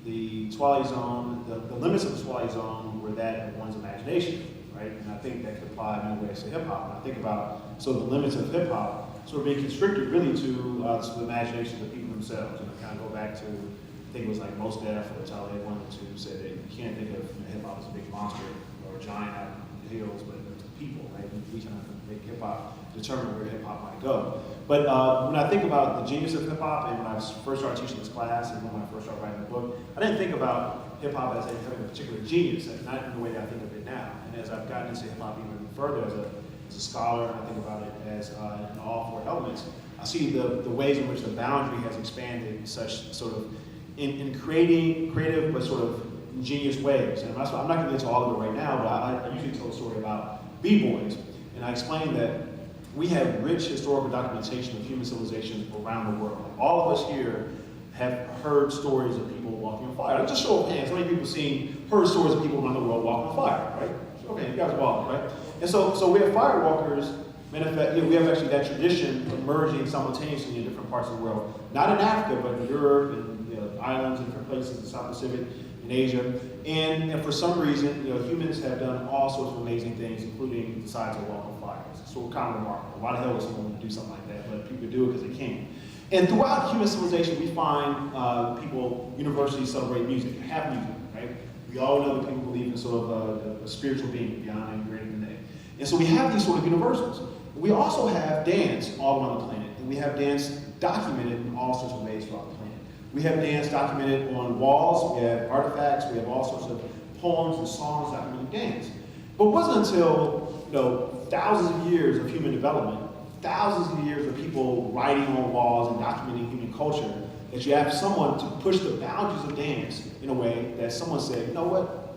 the Twilight Zone, the limits of the Twilight Zone were that of one's imagination, right? And I think that could apply in many ways to hip hop. And I think about, so the limits of hip hop sort of being constricted really to the imagination of the people themselves. And I kind of go back to, I think it was like Mos Def or Talib wanted to say that you can't think of hip hop as a big monster or a giant out in the hills, but it's people, right? We kind of make hip hop determine where hip hop might go. But when I think about the genius of hip hop, and when I first started teaching this class, and when I first started writing the book, I didn't think about hip hop as having a particular genius, not in the way that I think of it now. And as I've gotten into hip hop even further as a scholar, and I think about it as in all four elements, I see the ways in which the boundary has expanded in such sort of in creative but sort of ingenious ways. And I'm not going to get into all of it right now, but I usually tell a story about B-boys, and I explain that we have rich historical documentation of human civilizations around the world. Like all of us here have heard stories of people walking on fire. Just show of hands, how many people heard stories of people around the world walking on fire, right? Okay, you guys are walking, right? And so we have firewalkers manifest. We have actually that tradition emerging simultaneously in different parts of the world. Not in Africa, but in Europe and islands and different places in the South Pacific, in Asia. And for some reason, humans have done all sorts of amazing things, including decide to walk on fire. So kind of remarkable. Why the hell would someone do something like that? But people do it because they can. And throughout human civilization, we find people universally celebrate music, have music, right? We all know that people believe in sort of a spiritual being beyond and greater than they. And so we have these sort of universals. We also have dance all around the planet, and we have dance documented in all sorts of ways throughout the planet. We have dance documented on walls, we have artifacts, we have all sorts of poems and songs documenting dance. But it wasn't until thousands of years of human development, thousands of years of people writing on walls and documenting human culture, that you have someone to push the boundaries of dance in a way that someone said, you know what,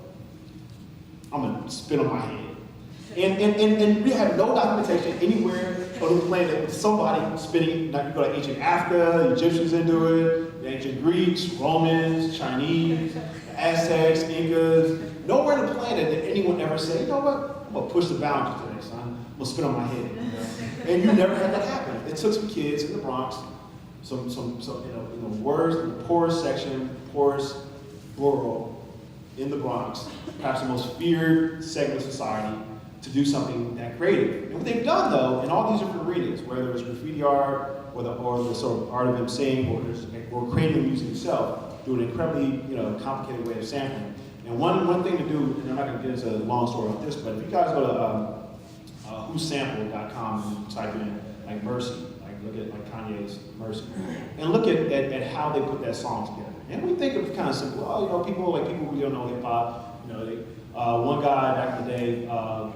I'm gonna spit on my head. And we have no documentation anywhere on the planet with somebody spitting. Like you go to ancient Africa, the Egyptians into it, the ancient Greeks, Romans, Chinese, Aztecs, Incas. Nowhere on the planet did anyone ever say, you know what, I'm gonna push the boundaries today, son. I'm gonna spit on my head. And you never had that happen. It took some kids in the Bronx, some worst, the poorest section, poorest borough in the Bronx, perhaps the most feared segment of society, to do something that creative. And what they've done, though, in all these different arenas, whether it's graffiti art or the sort of art of them saying or creating the music itself, through an incredibly complicated way of sampling. And one thing to do, and I'm not going to get into a long story on this, but if you guys go to whosampled.com and type in like Mercy, like look at like Kanye's Mercy, and look at how they put that song together. And we think of kind of simple, people who don't know hip hop, one guy back in the day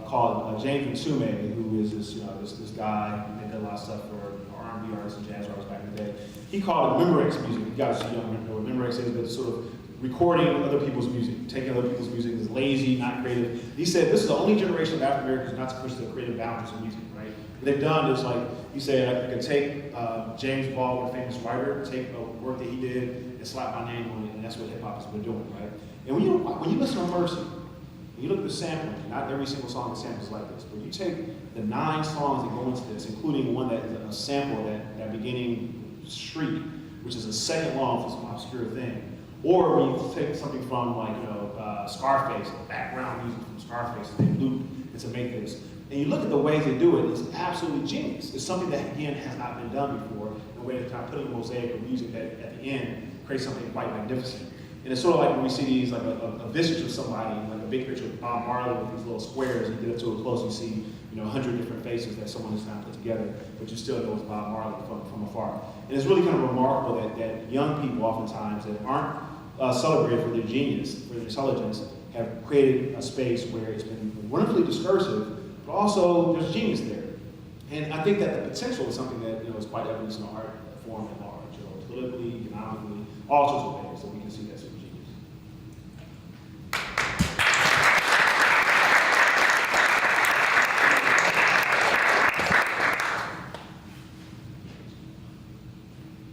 called James Ntume, who is this guy who did a lot of stuff for R&B artists and jazz artists back in the day. He called it Memorex music. You guys don't know what Memorex is, but it's sort of recording other people's music, taking other people's music is lazy, not creative. He said this is the only generation of African Americans not to push the creative boundaries of music, right? What they've done is like, he said, I can take James Baldwin, a famous writer, take a work that he did and slap my name on it, and that's what hip hop has been doing, right? And when you listen to Mercy, when you look at the sampling, not every single song is samples like this, but you take the 9 songs that go into this, including one that is a sample, that beginning shriek, which is a second long for some obscure thing. Or when you take something from like Scarface, background music from Scarface, and they loop and to make this. And you look at the ways they do it, it's absolutely genius. It's something that, again, has not been done before, in a way of kind of putting a mosaic of music that at the end creates something quite magnificent. And it's sort of like when we see these, like a visage of somebody, like a big picture of Bob Marley with these little squares, and you get up to it close, you see, 100 different faces that someone has kind of put together, but you still know it's Bob Marley from afar. And it's really kind of remarkable that young people oftentimes that aren't celebrated for their genius, for their intelligence, have created a space where it's been wonderfully discursive, but also there's genius there. And I think that the potential is something that is quite evident in the art form at large, politically, economically, all sorts of ways that we can see that sort of genius.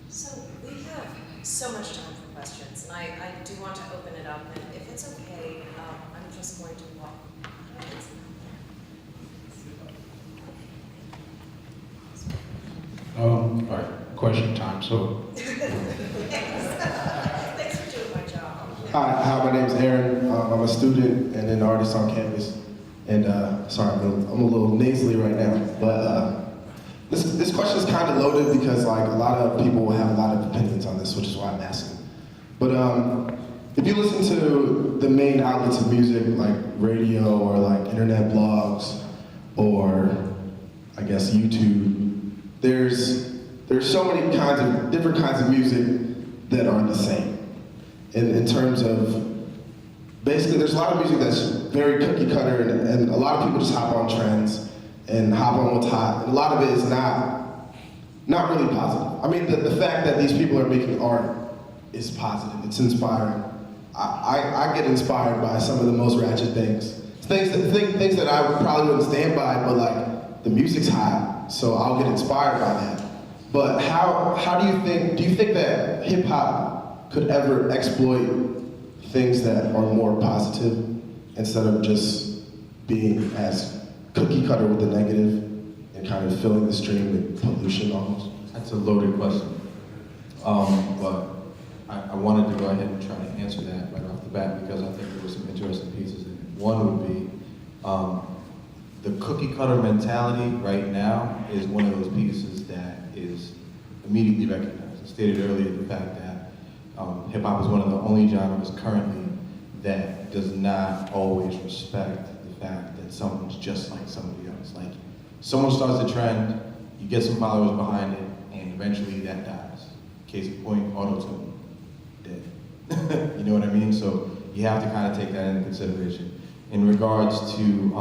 So we have so much time for questions, and I do want to open it up, and if it's okay, I'm just going to walk. All right, question time. So, Thanks for doing my job. hi, my name is Aaron. I'm a student and an artist on campus. And sorry, I'm a little nasally right now. But this question is kind of loaded because like a lot of people have a lot of opinions on this, which is why I'm asking. But if you listen to the main outlets of music, like radio or like internet blogs, or I guess YouTube, there's so many different kinds of music that are the same. In terms of, basically there's a lot of music that's very cookie cutter and a lot of people just hop on trends and hop on what's hot. And a lot of it is not really positive. I mean, the fact that these people are making art is positive, it's inspiring. I get inspired by some of the most ratchet things. Things that I probably wouldn't stand by, but like, the music's hot, so I'll get inspired by that. But how do you think that hip hop could ever exploit things that are more positive instead of just being as cookie cutter with the negative and kind of filling the stream with pollution almost? That's a loaded question. But I wanted to go ahead and try to answer that right off the bat because I think there were some interesting pieces in it. One would be the cookie cutter mentality right now is one of those pieces that is immediately recognized. I stated earlier the fact that hip hop is one of the only genres currently that does not always respect the fact that someone's just like somebody else. Like, someone starts a trend, you get some followers behind it, and eventually that dies. Case in point, auto-tune, dead. You know what I mean? So you have to kind of take that into consideration. In regards to,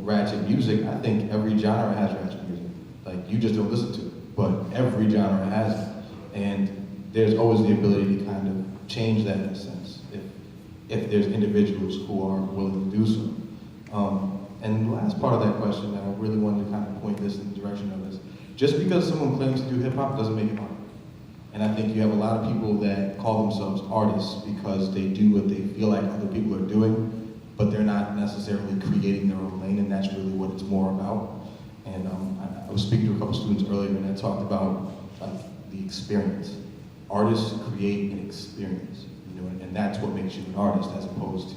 ratchet music, I think every genre has ratchet music. Like, you just don't listen to it, but every genre has it. And there's always the ability to kind of change that in a sense, if there's individuals who are willing to do so. And the last part of that question that I really wanted to kind of point this in the direction of is, just because someone claims to do hip hop doesn't make it art. And I think you have a lot of people that call themselves artists because they do what they feel like other people are doing, but they're not necessarily creating their own lane, and that's really what it's more about. And I was speaking to a couple students earlier, and I talked about the experience. Artists create an experience, and that's what makes you an artist, as opposed to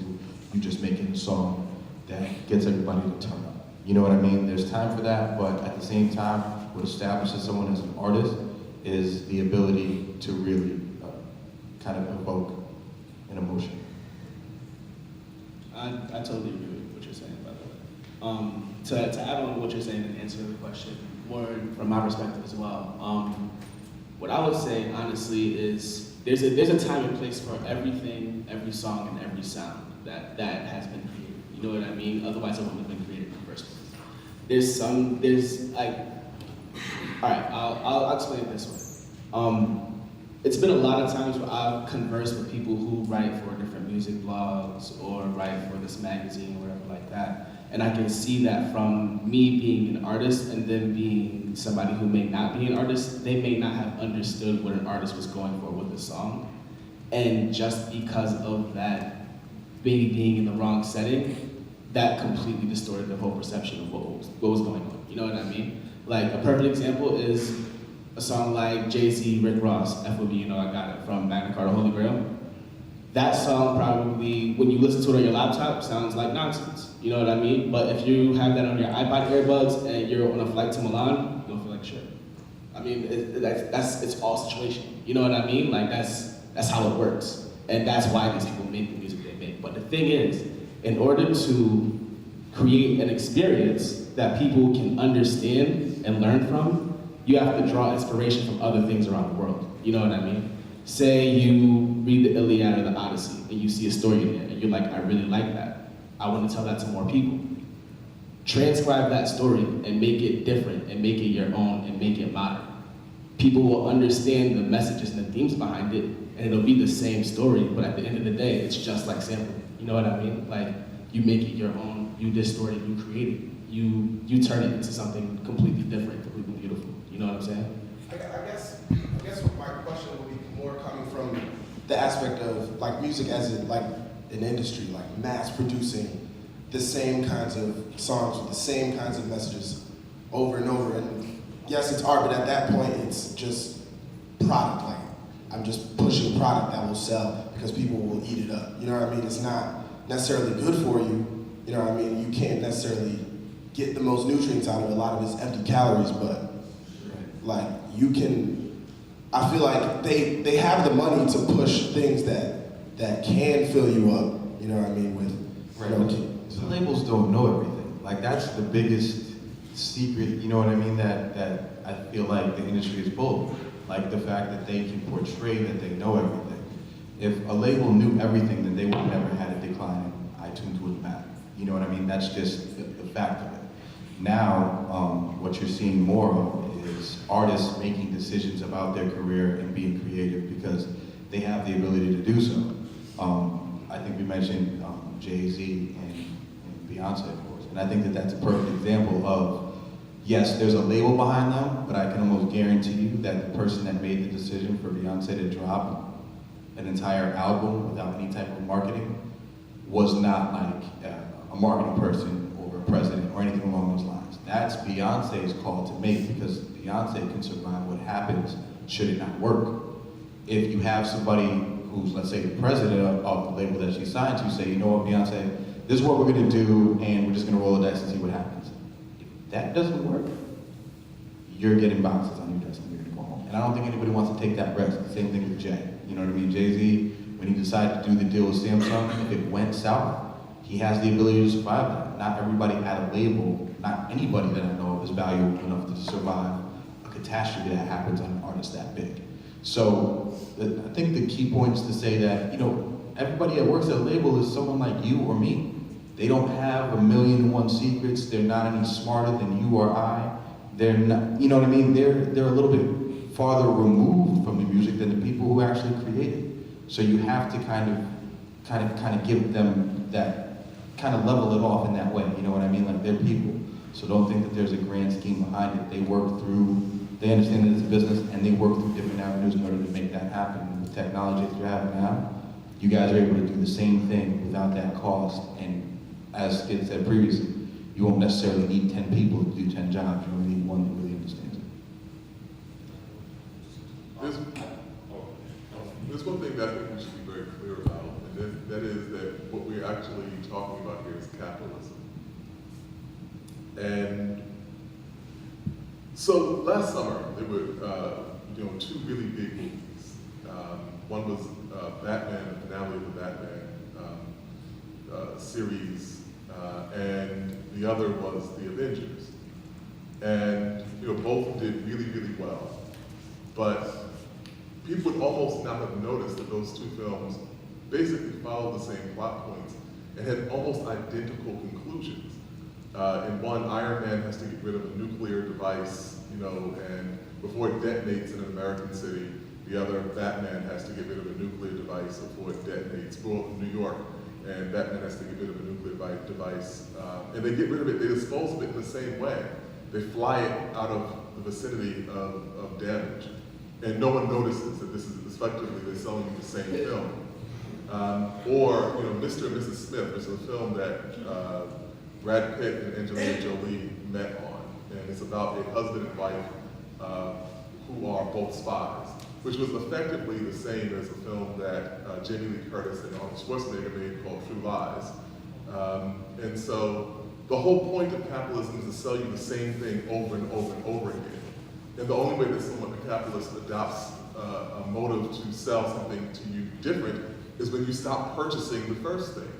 you just making a song that gets everybody to turn up. You know what I mean? There's time for that, but at the same time, what establishes someone as an artist is the ability to really kind of evoke an emotion. I totally agree with what you're saying, by the way. To add on what you're saying and answer the question, more from my perspective as well, what I would say, honestly, is there's a time and place for everything, every song, and every sound that has been created. You know what I mean? Otherwise, it wouldn't have been created in the first place. I'll explain it this way. It's been a lot of times where I've conversed with people who write for different music blogs or write for this magazine or whatever like that. And I can see that from me being an artist and them being somebody who may not be an artist, they may not have understood what an artist was going for with the song. And just because of that, maybe being in the wrong setting, that completely distorted the whole perception of what was going on. You know what I mean? Like, a perfect example is a song like Jay-Z, Rick Ross, FOB, I got it, from Magna Carta Holy Grail. that song probably, when you listen to it on your laptop, sounds like nonsense. You know what I mean? But if you have that on your iPod earbuds and you're on a flight to Milan, you don't feel like shit. I mean, it's all situational. You know what I mean? Like that's how it works, and that's why these people make the music they make. But the thing is, in order to create an experience that people can understand and learn from, you have to draw inspiration from other things around the world. You know what I mean? Say you read the Iliad or the Odyssey and you see a story in there and you're like, I really like that. I want to tell that to more people. Transcribe that story and make it different and make it your own and make it modern. People will understand the messages and the themes behind it, and it'll be the same story, but at the end of the day, it's just like sampling. You know what I mean? Like, you make it your own, you distort it, you create it, you turn it into something completely different, completely beautiful. You know what I'm saying? I guess my question would be more coming from the aspect of like music as like an industry, like mass producing the same kinds of songs with the same kinds of messages over and over. And yes, it's art, but at that point, it's just product. Like I'm just pushing product that will sell because people will eat it up. You know what I mean? It's not necessarily good for you. You know what I mean? You can't necessarily get the most nutrients out of it. A lot of it's empty calories, but like you can, I feel like they have the money to push things that can fill you up, you know what I mean, with So labels don't know everything. Like that's the biggest secret, you know what I mean, that I feel like the industry is full of. Like the fact that they can portray that they know everything. If a label knew everything, then they would have never had a decline in iTunes wouldn't matter. You know what I mean? That's just the fact of it. Now, what you're seeing more of is artists making decisions about their career and being creative because they have the ability to do so. I think we mentioned Jay-Z and Beyonce, of course, and I think that that's a perfect example of, yes, there's a label behind them, but I can almost guarantee you that the person that made the decision for Beyonce to drop an entire album without any type of marketing was not like a marketing person or a president or anything along those lines. That's Beyonce's call to make because Beyonce can survive what happens should it not work. If you have somebody who's, let's say, the president of the label that she signed to say, you know what, Beyonce, this is what we're gonna do and we're just gonna roll the dice and see what happens. If that doesn't work, you're getting boxes on your desk and you're gonna go home. And I don't think anybody wants to take that risk. Same thing with Jay. You know what I mean? Jay-Z, when he decided to do the deal with Samsung, if it went south, he has the ability to survive that. Not everybody at a label, not anybody that I know of is valuable enough to survive a catastrophe that happens on an artist that big. So I think the key point is to say that, you know, everybody that works at a label is someone like you or me. They don't have 1,000,001 secrets. They're not any smarter than you or I. They're not, you know what I mean? They're a little bit farther removed from the music than the people who actually create it. So you have to kind of give them that, kind of level it off in that way. You know what I mean? Like they're people. So don't think that there's a grand scheme behind it. They work through, they understand that it's a business and they work through different avenues in order to make that happen. And with technology that you have now, you guys are able to do the same thing without that cost. And as Skid said previously, you won't necessarily need 10 people to do 10 jobs. You only need one that really understands it. There's one thing that I think we should be very clear about, and that is that what we're actually talking about here is capitalism. And so last summer, there were two really big movies. One was Batman, the finale of the Batman series, and the other was The Avengers. And both did really, really well. But people would almost not have noticed that those two films basically followed the same plot points and had almost identical conclusions. In one, Iron Man has to get rid of a nuclear device, and before it detonates in an American city, the other, Batman, has to get rid of a nuclear device before it detonates. Well, in New York, and Batman has to get rid of a nuclear device. And they get rid of it, they dispose of it in the same way. They fly it out of the vicinity of damage. And no one notices that this is effectively, they're selling you the same film. Or, Mr. and Mrs. Smith, which is a film that Brad Pitt and Angelina Jolie met on. And it's about a husband and wife who are both spies. which was effectively the same as a film that Jamie Lee Curtis and Arnold Schwarzenegger made called True Lies. And so the whole point of capitalism is to sell you the same thing over and over and over again. And the only way that someone, a capitalist, adopts a motive to sell something to you different is when you stop purchasing the first thing.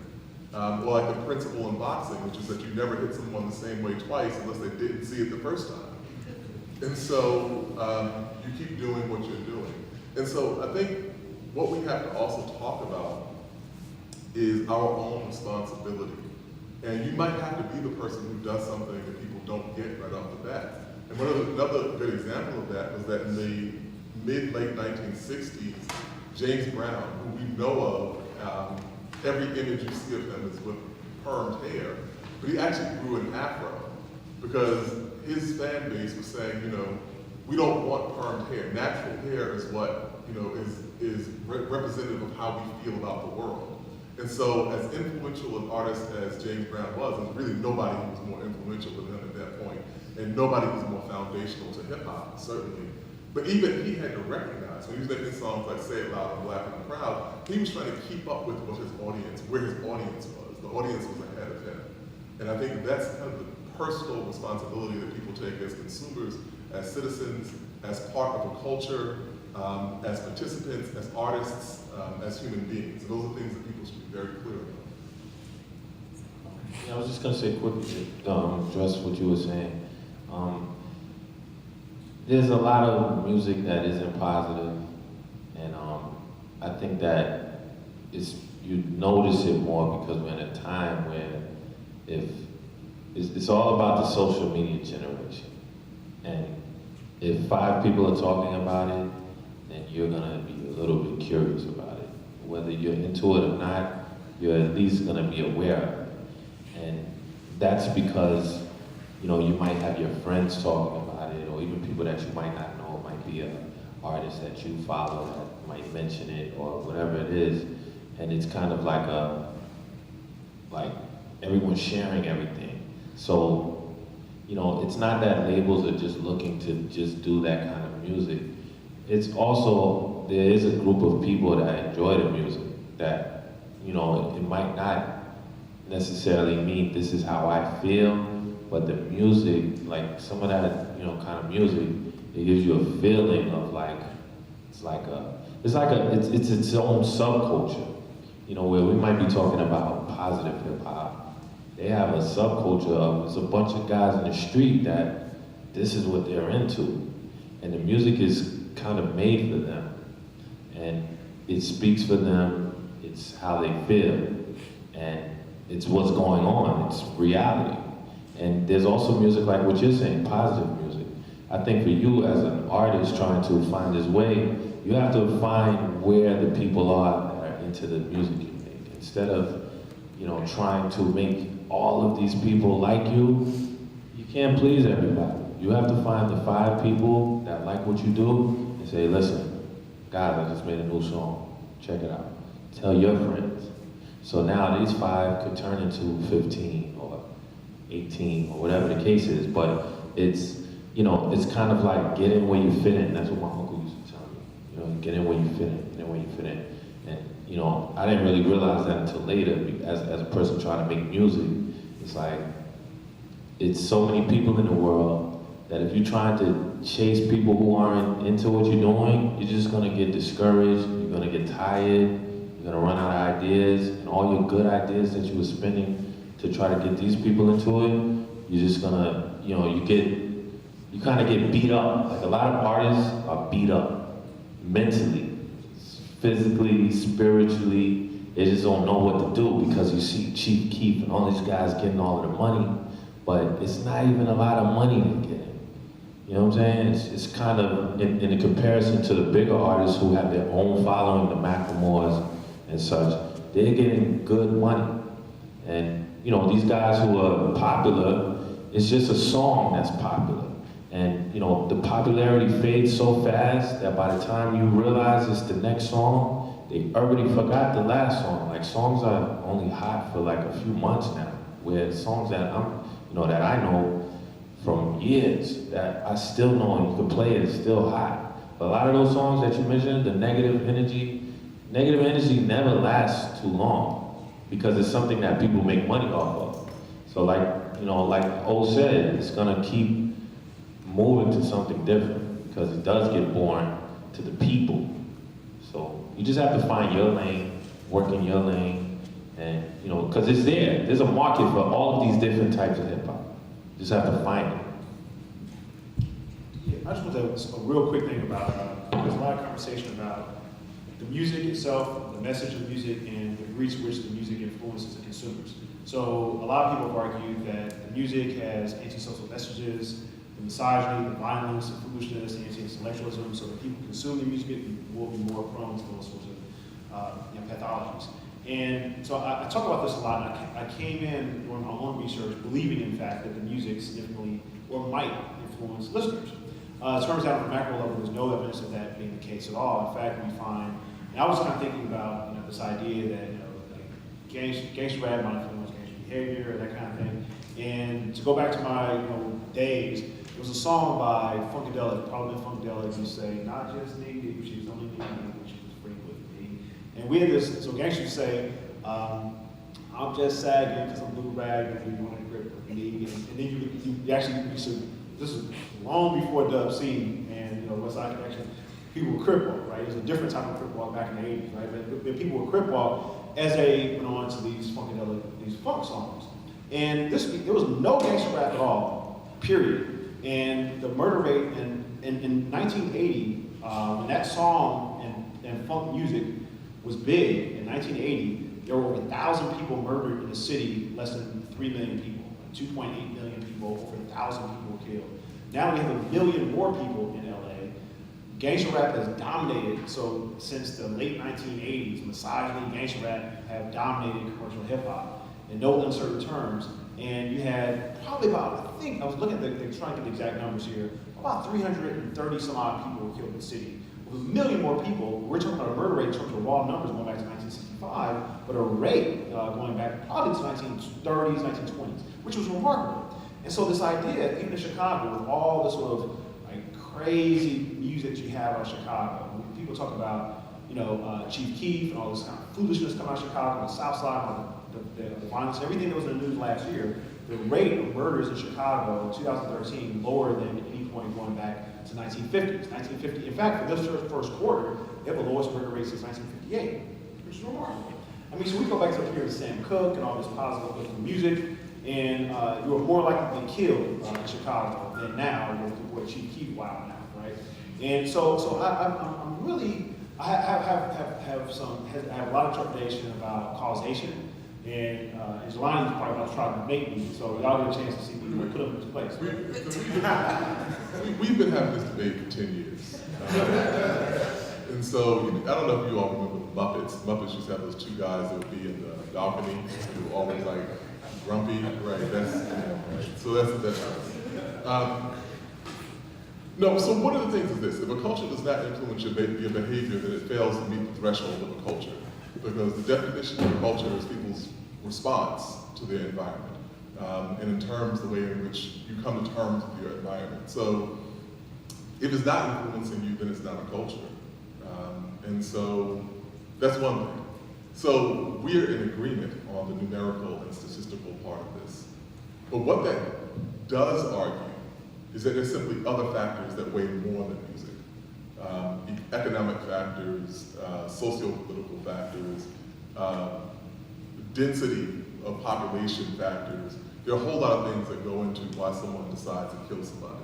Or like the principle in boxing, which is that you never hit someone the same way twice unless they didn't see it the first time. And so you keep doing what you're doing. And so I think what we have to also talk about is our own responsibility. And you might have to be the person who does something that people don't get right off the bat. And another good example of that was that in the mid-late 1960s, James Brown, who we know of, every image you see of him is with permed hair, but he actually grew an afro because his fan base was saying, you know, we don't want permed hair. Natural hair is what, you know, is representative of how we feel about the world. And so as influential an artist as James Brown was, there's really nobody who was more influential than him at that point, and nobody was more foundational to hip hop, certainly. But even he had to recognize, when he was making songs like Say It Loud, I'm Black and I'm Proud, he was trying to keep up with what where his audience was. The audience was ahead of him. And I think that's kind of the personal responsibility that people take as consumers, as citizens, as part of a culture, as participants, as artists, as human beings. And those are things that people should be very clear about. Yeah, I was just gonna say quickly, address what you were saying. There's a lot of music that isn't positive, and I think that you notice it more because we're in a time where it's all about the social media generation. And if 5 people are talking about it, then you're gonna be a little bit curious about it. Whether you're into it or not, you're at least gonna be aware of it. And that's because, you know, you might have your friends talking about it, or even people that you might not know. It might be an artist that you follow that might mention it, or whatever it is. And it's kind of like everyone's sharing everything. So, you know, it's not that labels are just looking to just do that kind of music. It's also, there is a group of people that enjoy the music that, you know, it might not necessarily mean this is how I feel, but the music, like some of that, you know, kind of music, it gives you a feeling of like, it's its own subculture, you know, where we might be talking about positive hip hop. They have a subculture of, there's a bunch of guys in the street that this is what they're into. And the music is kind of made for them. And it speaks for them, it's how they feel. And it's what's going on, it's reality. And there's also music like what you're saying, positive music. I think for you as an artist trying to find his way, you have to find where the people are that are into the music you make. Instead of, you know, trying to make all of these people like you, you can't please everybody. You have to find the 5 people that like what you do and say, listen, guys, I just made a new song, check it out. Tell your friends. So now these 5 could turn into 15 or 18 or whatever the case is, but it's, you know, it's kind of like get in where you fit in. That's what my uncle used to tell me. You know, get in where you fit in, get in where you fit in. And, you know, I didn't really realize that until later as a person trying to make music. It's like, it's so many people in the world that if you're trying to chase people who aren't into what you're doing, you're just gonna get discouraged, you're gonna get tired, you're gonna run out of ideas, and all your good ideas that you were spending to try to get these people into it, you're just gonna, you know, you kind of get beat up. Like a lot of artists are beat up mentally, physically, spiritually. They just don't know what to do because you see Chief Keef and all these guys getting all of the money, but it's not even a lot of money to get it. You know what I'm saying? It's kind of, in a comparison to the bigger artists who have their own following, the Macklemores and such, they're getting good money. And, you know, these guys who are popular, it's just a song that's popular. And, you know, the popularity fades so fast that by the time you realize it's the next song, they already forgot the last song. Like, songs are only hot for like a few months now, where songs that that I know from years that I still know and you can play it, it's still hot. But a lot of those songs that you mentioned, the negative energy never lasts too long because it's something that people make money off of. So like, you know, like O said, it's gonna keep moving to something different because it does get boring to the people. So you just have to find your lane, work in your lane, and you know, because it's there. There's a market for all of these different types of hip hop. You just have to find it. Yeah, I just want to a real quick thing about, there's a lot of conversation about the music itself, the message of the music, and the degree to which the music influences the consumers. So a lot of people have argued that the music has anti-social messages, the misogyny, the violence, the foolishness, the anti-intellectualism, so that people consume the music will be more prone to those sorts of pathologies. And so I talk about this a lot, and I came in doing my own research, believing in fact that the music significantly or might influence listeners. It turns out on the macro level, there's no evidence of that being the case at all. In fact, we find, and I was kind of thinking about this idea that like gangster rap might influence gangster behavior and that kind of thing. And to go back to my days, there was a song by Funkadelic, probably Funkadelic, who say, "Not just needy, she's only needy when she was free with me." And we had this, so gangsters would say, "I'm just sagging because I'm blue rag and you want to grip with me." And then you actually used to, this is long before Dub C and West Side Connection, people would crip walk, right? It was a different type of crip walk back in the 80s, right? But people would crip walk as they went on to these Funkadelic, these funk songs. And there was no gangster rap at all, period. And the murder rate in 1980, when that song and funk music was big in 1980, there were over 1,000 people murdered in the city, less than 3 million people. 2.8 million people, over 1,000 people were killed. Now we have 1 million more people in LA. Gangster rap has dominated, so since the late 1980s, misogyny, gangster rap have dominated commercial hip hop in no uncertain terms. And you had probably about, I think, I was looking at trying to get the exact numbers here, about 330 some odd people were killed in the city. With 1 million more people, we're talking about a murder rate in terms of raw numbers going back to 1965, but a rate going back probably to 1930s, 1920s, which was remarkable. And so this idea, even in Chicago, with all the sort of like crazy music that you have out of Chicago, when people talk about, Chief Keef and all this kind of foolishness coming out of Chicago, the South Side, the violence, everything that was in the news last year, the rate of murders in Chicago in 2013 lower than at any point going back to 1950s. 1950, in fact, for this first quarter, they have the lowest murder rate since 1958, which is remarkable. I mean, so we go back to the period of Sam Cooke and all this positive music, and you were more likely to be killed in Chicago than now with what Chief Keef wild now, right? And so I'm really, I have a lot of trepidation about causation. And Jelani is probably about to try to make me, so y'all get a chance to see me put him in his place. We've been having this debate for 10 years. And so, I don't know if you all remember the Muppets. Muppets used to have those two guys that would be in the balcony, who were always like grumpy, right? So that's no, so one of the things is this: if a culture does not influence your behavior, then it fails to meet the threshold of a culture. Because the definition of a culture is people's response to their environment. And in terms, the way in which you come to terms with your environment. So if it's not influencing you, then it's not a culture. And so that's one thing. So we're in agreement on the numerical and statistical part of this. But what that does argue is that there's simply other factors that weigh more than music. Economic factors, socio-political factors, density of population factors. There are a whole lot of things that go into why someone decides to kill somebody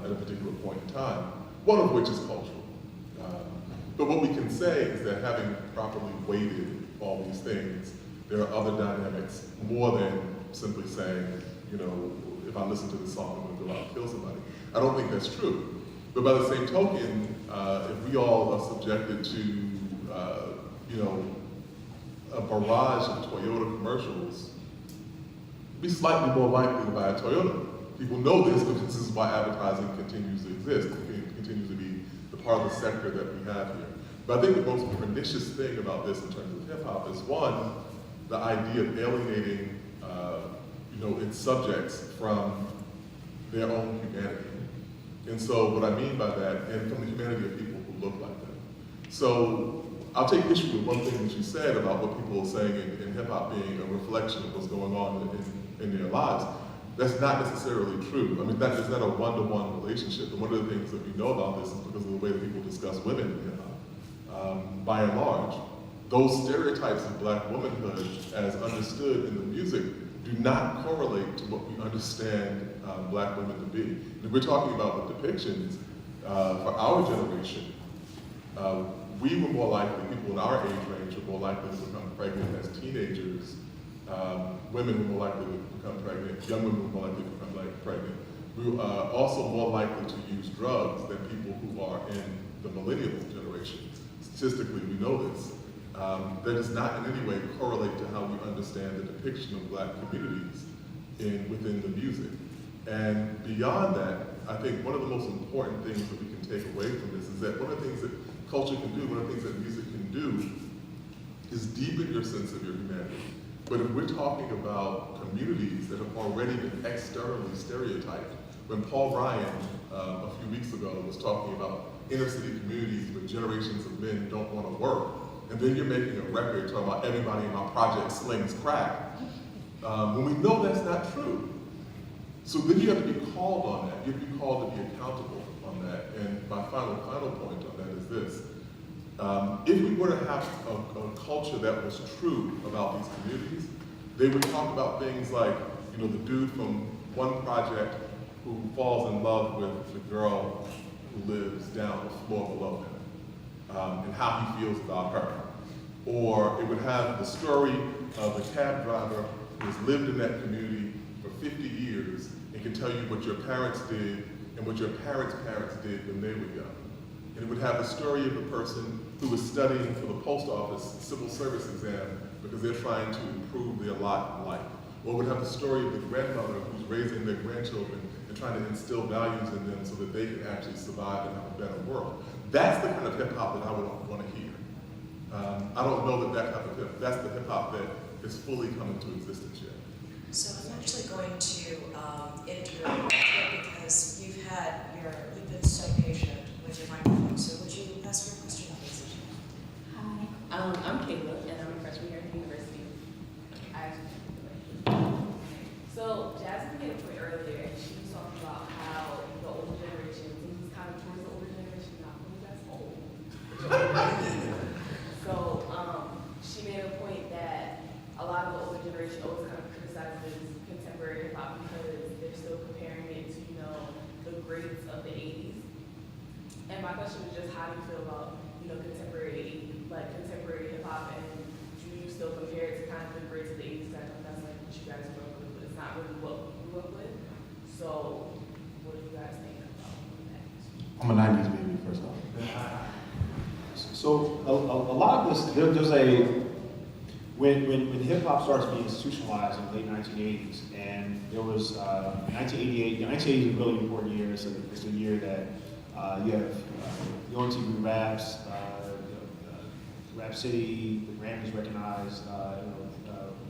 at a particular point in time, one of which is cultural. But what we can say is that having properly weighted all these things, there are other dynamics more than simply saying, if I listen to this song, I'm gonna go out and kill somebody. I don't think that's true. But by the same token, if we all are subjected to, a barrage of Toyota commercials, be slightly more likely to buy a Toyota. People know this because this is why advertising continues to exist. It continues to be the part of the sector that we have here. But I think the most pernicious thing about this in terms of hip hop is one, the idea of alienating, its subjects from their own humanity. And so what I mean by that, and from the humanity of people who look like them. So I'll take issue with one thing that you said about what people are saying in hip hop being a reflection of what's going on in their lives. That's not necessarily true. I mean, that is not a one-to-one relationship. And one of the things that we know about this is because of the way that people discuss women in hip hop. By and large, those stereotypes of black womanhood as understood in the music do not correlate to what we understand black women to be. If we're talking about the depictions, for our generation, we were more likely, people in our age range were more likely to become pregnant as teenagers. Women were more likely to become pregnant, young women were more likely to become pregnant. We were also more likely to use drugs than people who are in the millennial generation. Statistically, we know this. That does not in any way correlate to how we understand the depiction of black communities within the music. And beyond that, I think one of the most important things that we can take away from this is that one of the things that culture can do, one of the things that music can do, is deepen your sense of your humanity. But if we're talking about communities that have already been externally stereotyped, when Paul Ryan, a few weeks ago, was talking about inner city communities where generations of men don't want to work, and then you're making a record talking about everybody in my project slings crack, when we know that's not true. So then you have to be called on that. You have to be called to be accountable on that. And my final point on that is this. If we were to have a culture that was true about these communities, they would talk about things like, the dude from one project who falls in love with the girl who lives down the floor below him, and how he feels about her. Or it would have the story of a cab driver who has lived in that community for 50 years and can tell you what your parents did and what your parents' parents did when they were young. And it would have the story of a person who was studying for the post office civil service exam because they're trying to improve their lot in life. Or it would have the story of the grandmother who's raising their grandchildren and trying to instill values in them so that they can actually survive and have a better world. That's the kind of hip hop that I would want to hear. I don't know that type of that's the hip hop that is fully coming to existence yet. So I'm actually going to interrupt because you've been so patient with your microphone. So would you ask your question, please? Hi, I'm Kayla, and I'm a freshman here at the university. So Jasmine made a point earlier, and she was talking about how the older generation, things kind of towards the older generation, not really that's old. So she made a point that a lot of the older generation always kind of criticizes contemporary hip hop because they're still comparing it to, the greats of the 80s. And my question was just, how do you feel about, contemporary hip hop, and do you still compare it to kind of the greats of the 80s? I know that's like what you guys grew up with, but it's not really what we grew up with. So what do you guys think about that? I'm a 90s baby, first off. So a lot of this, there's when hip hop starts being institutionalized in the late 1980s, and there was 1988. 1980 is a really important year. It's a year that you have UCTV raps, Rap City, the Grammys recognized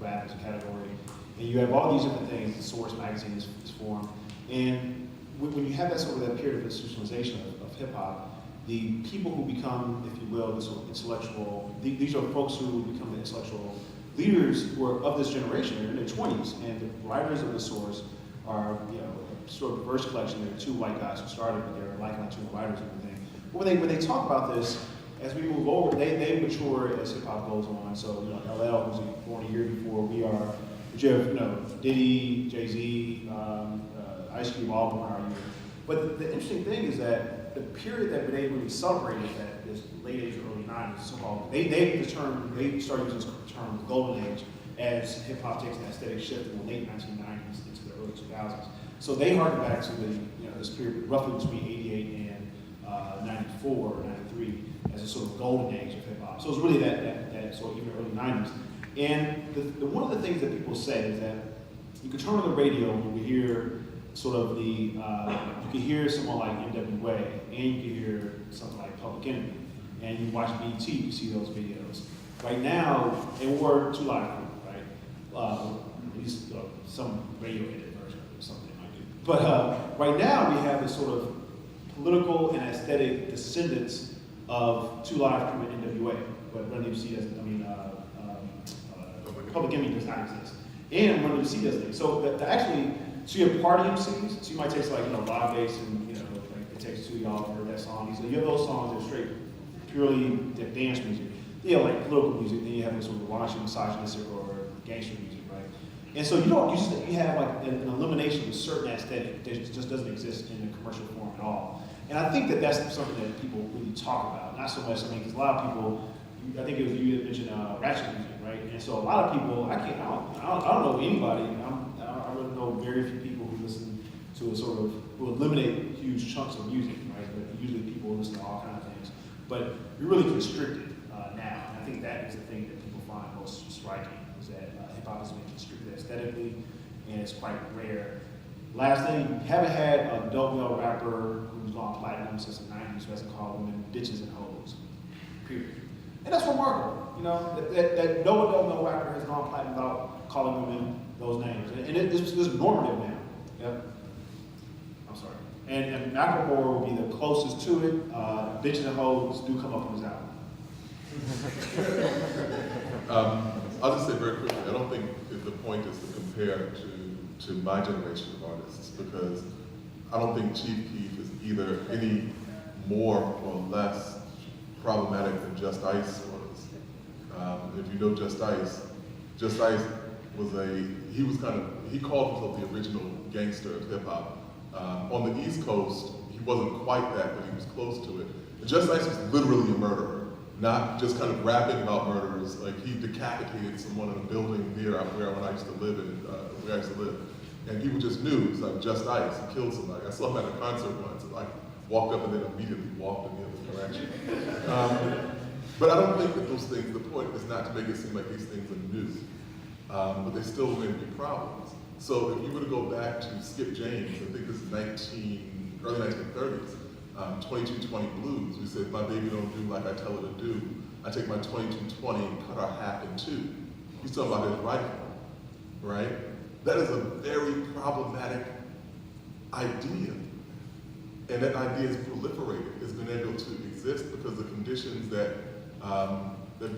rap as a category, and you have all these different things. The Source magazine is formed, and when you have that period of institutionalization of hip hop, the people who become, if you will, the sort of intellectual, these are folks who become the intellectual leaders who are of this generation. They're in their 20s, and the writers of The Source are, a sort of diverse collection. There are two white guys who started, but they're like two writers and everything. But when they talk about this, as we move over, they mature as hip hop goes on. So, LL, who's born a year before we are, but you have, Diddy, Jay-Z, Ice Cube, all born our year. But the interesting thing is that the period that they really celebrated, that this late 80s, early 90s, so-called, they started using this term, the golden age, as hip hop takes an aesthetic shift in the late 1990s into the early 2000s. So they harken back to this period roughly between 88 and 94 or 93 as a sort of golden age of hip hop. So it's really that sort of even early 90s. And one of the things that people say is that you can turn on the radio and you can hear sort of you can hear someone like NWA, and you can hear something like Public Enemy, and you watch BET, you see those videos. Right now, and we're too loud, right? At least some radio edit version or something like that. But right now we have this sort of political and aesthetic descendants of Two Live Crew and NWA, but Run DMC doesn't, Public Enemy does not exist. And Run DMC doesn't exist. So so you have party MCs, so you might take like, live bass and, like It Takes Two, y'all heard that song. So you have those songs that are straight, purely dance music. Then you have like political music, then you have sort of raunchy, misogynistic, or gangster music, right? And so you have like an elimination of a certain aesthetic that just doesn't exist in the commercial form at all. And I think that that's something that people really talk about. Not so much, because a lot of people, I think it was you that mentioned ratchet music, right? And so a lot of people, I don't know anybody, I really know very few people who listen to who eliminate huge chunks of music, right? But usually people listen to all kinds of things. But you're really constricted now. And I think that is the thing that people find most striking, is that hip-hop has been constricted aesthetically, and it's quite rare. Last thing, you haven't had a dope male rapper who's gone platinum since the 90s who hasn't called women bitches and hoes, period. And that's remarkable, that no dope male rapper has gone platinum without calling women those names. And it's normative now. Yep. I'm sorry. And Macklemore would be the closest to it. Bitches and hoes do come up on his album. I'll just say very quickly, I don't think the point is to compare to my generation of artists, because I don't think Chief Keef is either any more or less problematic than Just Ice was. If you know Just Ice he called himself the original gangster of hip hop. On the East Coast, he wasn't quite that, but he was close to it. And Just Ice was literally a murderer, not just kind of rapping about murders. Like, he decapitated someone in a building near where I used to live and people just knew, it was like Just Ice, he killed somebody. I saw him at a concert once, and I walked up and then immediately walked in the other direction. But I don't think that those things, the point is not to make it seem like these things are new, but they still may be problems. So if you were to go back to Skip James, I think this is early 1930s, 2220 Blues, we said, my baby don't do like I tell her to do. I take my 2220 and cut her half in two. He's talking about his rifle, right? That is a very problematic idea. And that idea has proliferated. It's been able to exist because the conditions that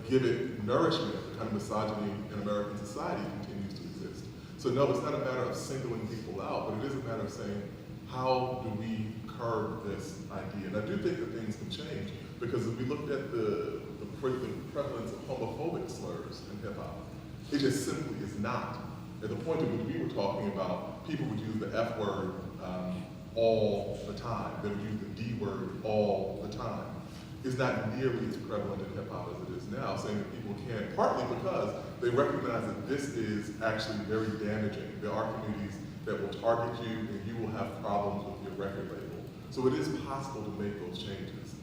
give it nourishment, the kind of misogyny in American society, continues to exist. So no, it's not a matter of singling people out, but it is a matter of saying, how do we curb this idea? And I do think that things can change, because if we looked at the prevalence of homophobic slurs in hip hop, it just simply is not. At the point at which we were talking about, people would use the F word all the time. They would use the D word all the time. It's not nearly as prevalent in hip hop as it is now, saying that people can't, partly because they recognize that this is actually very damaging. There are communities that will target you, and you will have problems with your record label. So it is possible to make those changes.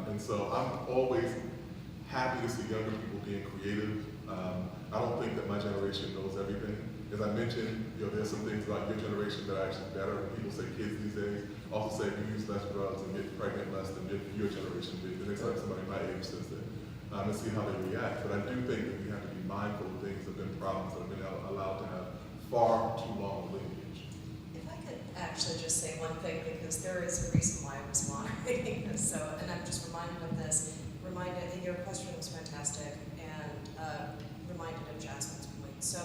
And so I'm always happy to see younger people being creative. I don't think that my generation knows everything. As I mentioned, there's some things about your generation that are actually better. People say kids these days also say you use less drugs and get pregnant less than your generation did. The next time somebody my age says that, and see how they react. But I do think that we have to be mindful of things that have been problems that have been allowed to have far too long a lineage. If I could actually just say one thing, because there is a reason why I was moderating this, and I'm just reminded of this. Your question was fantastic, and reminded of Jasmine's point. So,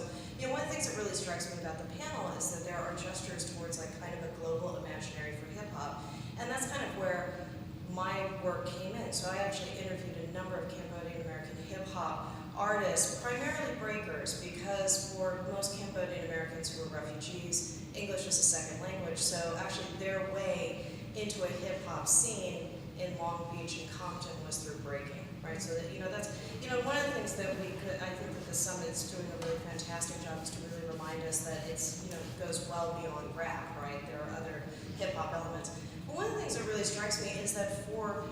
one of the things that really strikes me about the panel is that there are gestures towards like kind of a global imaginary for hip hop, and that's kind of where my work came in. So I actually interviewed a number of Cambodian American hip hop artists, primarily breakers, because for most Cambodian Americans who are refugees, English is a second language. So actually their way into a hip hop scene in Long Beach and Compton was through breaking, right? So that, that's, one of the things that I think that the Summit's doing a really fantastic job is to really remind us that it's, goes well beyond rap, right? There are other hip hop elements. But one of the things that really strikes me is that for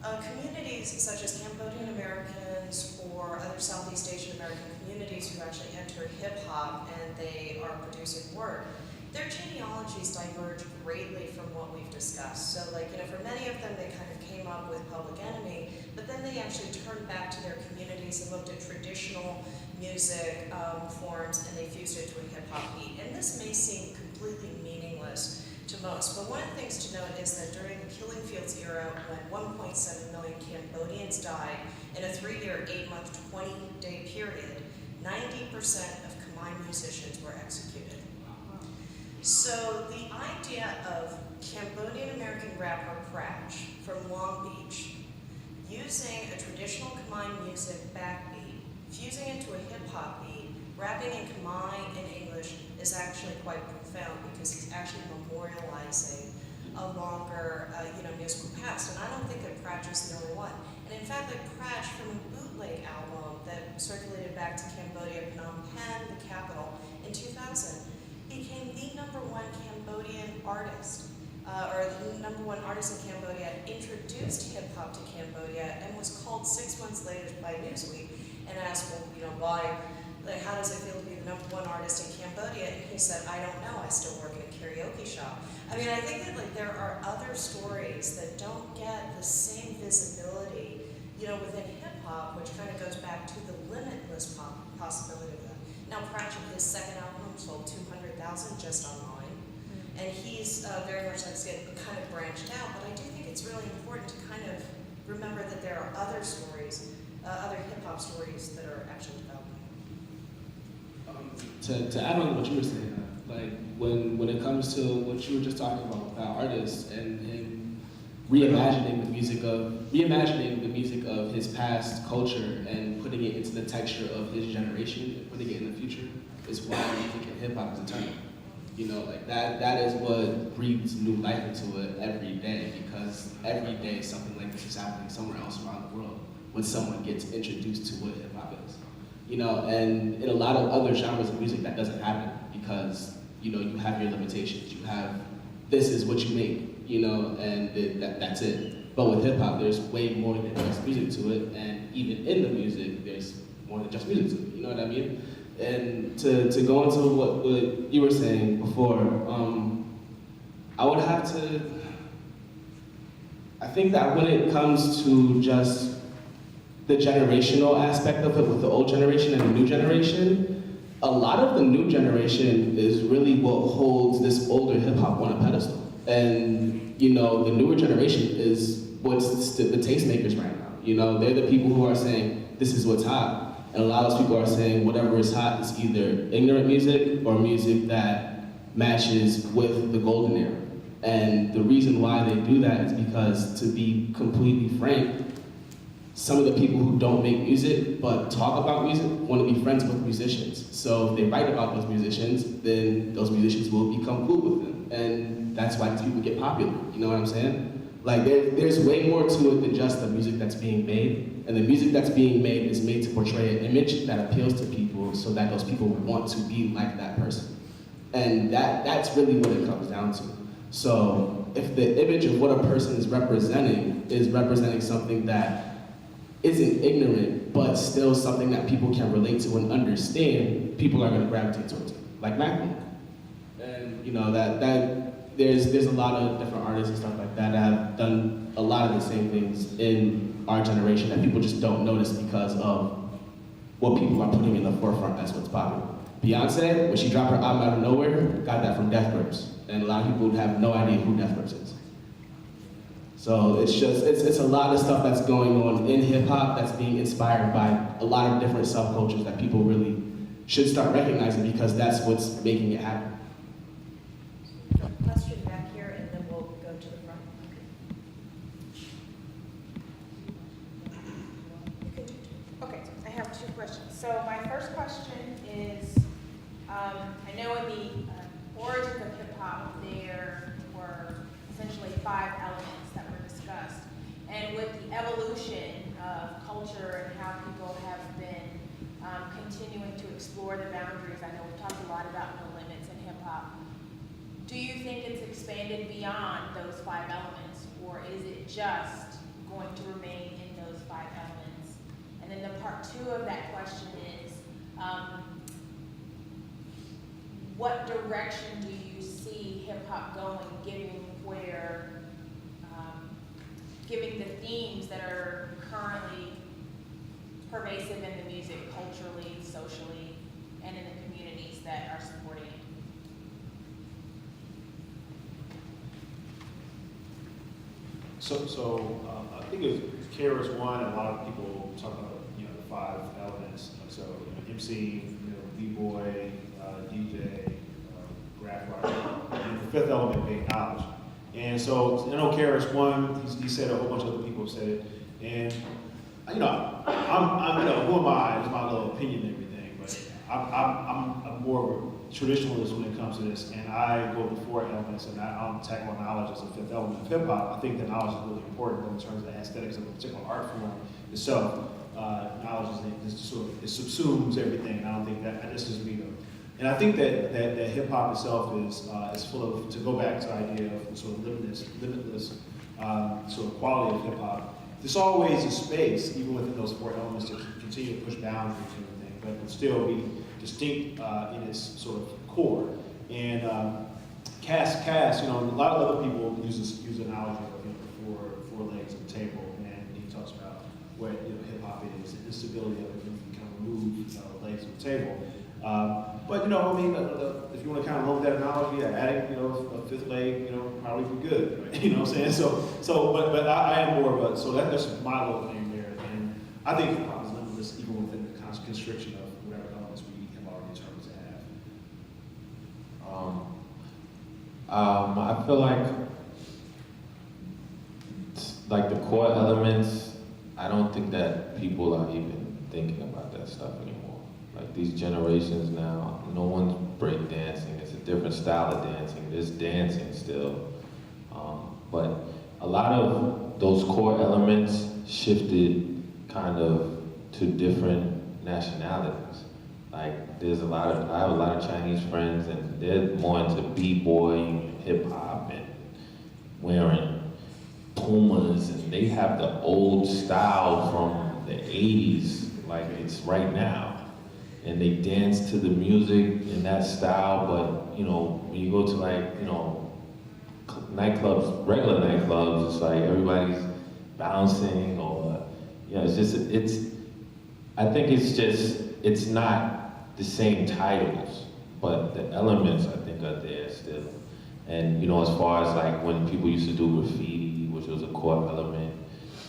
communities such as Cambodian Americans or other Southeast Asian American communities who actually enter hip hop and they are producing work, their genealogies diverge greatly from what we've discussed. So for many of them, they kind of came up with Public Enemy, but then they actually turned back to their communities and looked at traditional music forms and they fused it to a hip hop beat. And this may seem completely meaningless to most. But one of the things to note is that during the Killing Fields era, when 1.7 million Cambodians died in a 3-year, 8-month, 20-day period, 90% of Khmer musicians were executed. So the idea of Cambodian American rapper Crash from Long Beach using a traditional Khmer music backbeat, fusing into a hip-hop beat, rapping in Khmer in English is actually quite profound because he's actually memorializing a longer, musical past. And I don't think that Crash is the only one. And in fact, like Crash from a bootleg album that circulated back to Cambodia, Phnom Penh, the capital, in 2000, became the #1 Cambodian artist, or the #1 artist in Cambodia, introduced hip-hop to Cambodia, and was called 6 months later by Newsweek and asked, well, why, like, how does it feel to be the #1 artist in Cambodia? And he said, I don't know, I still work in a karaoke shop. I mean, I think that like there are other stories that don't get the same visibility, within hip-hop, which kind of goes back to the limitless possibility of that. Now, Pratchett, his second album sold 200,000 just online, and he's very much like kind of branched out. But I do think it's really important to kind of remember that there are other stories, other hip-hop stories that are actually developing. To add on to what you were saying, like when it comes to what you were just talking about with that artist and him reimagining the music of his past culture and putting it into the texture of his generation and putting it in the future is why music and hip hop is eternal. Like that is what breathes new life into it every day, because every day something like this is happening somewhere else around the world when someone gets introduced to what hip hop is. And in a lot of other genres of music that doesn't happen because, you have your limitations. You have, this is what you make, and that's it. But with hip hop, there's way more than just music to it, and even in the music, there's more than just music to it, you know what I mean? And to go into what you were saying before, I think that when it comes to just the generational aspect of it with the old generation and the new generation, a lot of the new generation is really what holds this older hip hop on a pedestal. And, the newer generation is what's the tastemakers right now. They're the people who are saying, this is what's hot. And a lot of those people are saying whatever is hot is either ignorant music or music that matches with the golden era. And the reason why they do that is because, to be completely frank, some of the people who don't make music but talk about music want to be friends with musicians. So if they write about those musicians, then those musicians will become cool with them. And that's why these people get popular, you know what I'm saying? Like there's way more to it than just the music that's being made. And the music that's being made is made to portray an image that appeals to people so that those people want to be like that person. And that's really what it comes down to. So if the image of what a person is representing something that isn't ignorant, but still something that people can relate to and understand, people are going to gravitate towards it, like Mac. And there's a lot of different artists and stuff like that have done a lot of the same things in our generation that people just don't notice because of what people are putting in the forefront as what's popular. Beyonce, when she dropped her album out of nowhere, got that from Death Grips, and a lot of people have no idea who Death Grips is. So it's a lot of stuff that's going on in hip hop that's being inspired by a lot of different subcultures that people really should start recognizing, because that's what's making it happen. Question back here, and then we'll go to the front. Okay, I have 2 questions. So my first question is, I know in the origins of hip hop, there were essentially 5 elements that were discussed. And with the evolution of culture and how people have been continuing to explore the boundaries, I know we've talked a lot about no limits in hip hop. Do you think it's expanded beyond those 5 elements, or is it just going to remain in those 5 elements? And then the part 2 of that question is, what direction do you see hip hop going, given the themes that are currently pervasive in the music, culturally, socially, and in the communities that are supporting it? I think it was KRS-One, and a lot of people talk about, you know, the 5 elements. So, you know, MC, you know, B-boy, DJ, rap writer, and the 5th element being knowledge. And so, I know KRS-One, he said, a whole bunch of other people have said it, and, you know, I'm you know, who am I? It's my little opinion and everything, but I'm more of a traditionalist when it comes to this, and I go with the 4 elements, and I don't tackle knowledge as a 5th element of hip hop. I think that knowledge is really important, though, in terms of the aesthetics of a particular art form itself. Knowledge is sort of, it subsumes everything, and I don't think that, this is me though. And I think that hip hop itself is full of, to go back to the idea of sort of limitless sort of quality of hip hop. There's always a space, even within those 4 elements, to continue to push boundaries and everything, but it still be distinct in its sort of core. And Cass, you know, a lot of other people use the analogy of, you know, the 4 legs of the table, and he talks about what, you know, hip hop is, the instability of it, when you kind of remove, you know, the legs of the table. But, you know, I mean, if you want to kind of look at that analogy, adding, you know, a 5th leg, you know, probably be good, right? You know what I'm saying? But I am more of a, so that's my little thing there. And I think hip hop is limitless even within the constriction of whatever elements we have already determined to have. I feel like the core elements, I don't think that people are even thinking about that stuff anymore. Like these generations now, no one's break dancing. It's a different style of dancing. There's dancing still. But a lot of those core elements shifted kind of to different nationalities. Like I have a lot of Chinese friends, and they're more into b-boying, hip hop, and wearing Pumas, and they have the old style from the 80s, like it's right now. And they dance to the music in that style, but you know, when you go to like, you know, nightclubs, regular nightclubs, it's like everybody's bouncing, or, you know, I think it's not the same titles, but the elements I think are there still. And you know, as far as like when people used to do graffiti, which was a core element,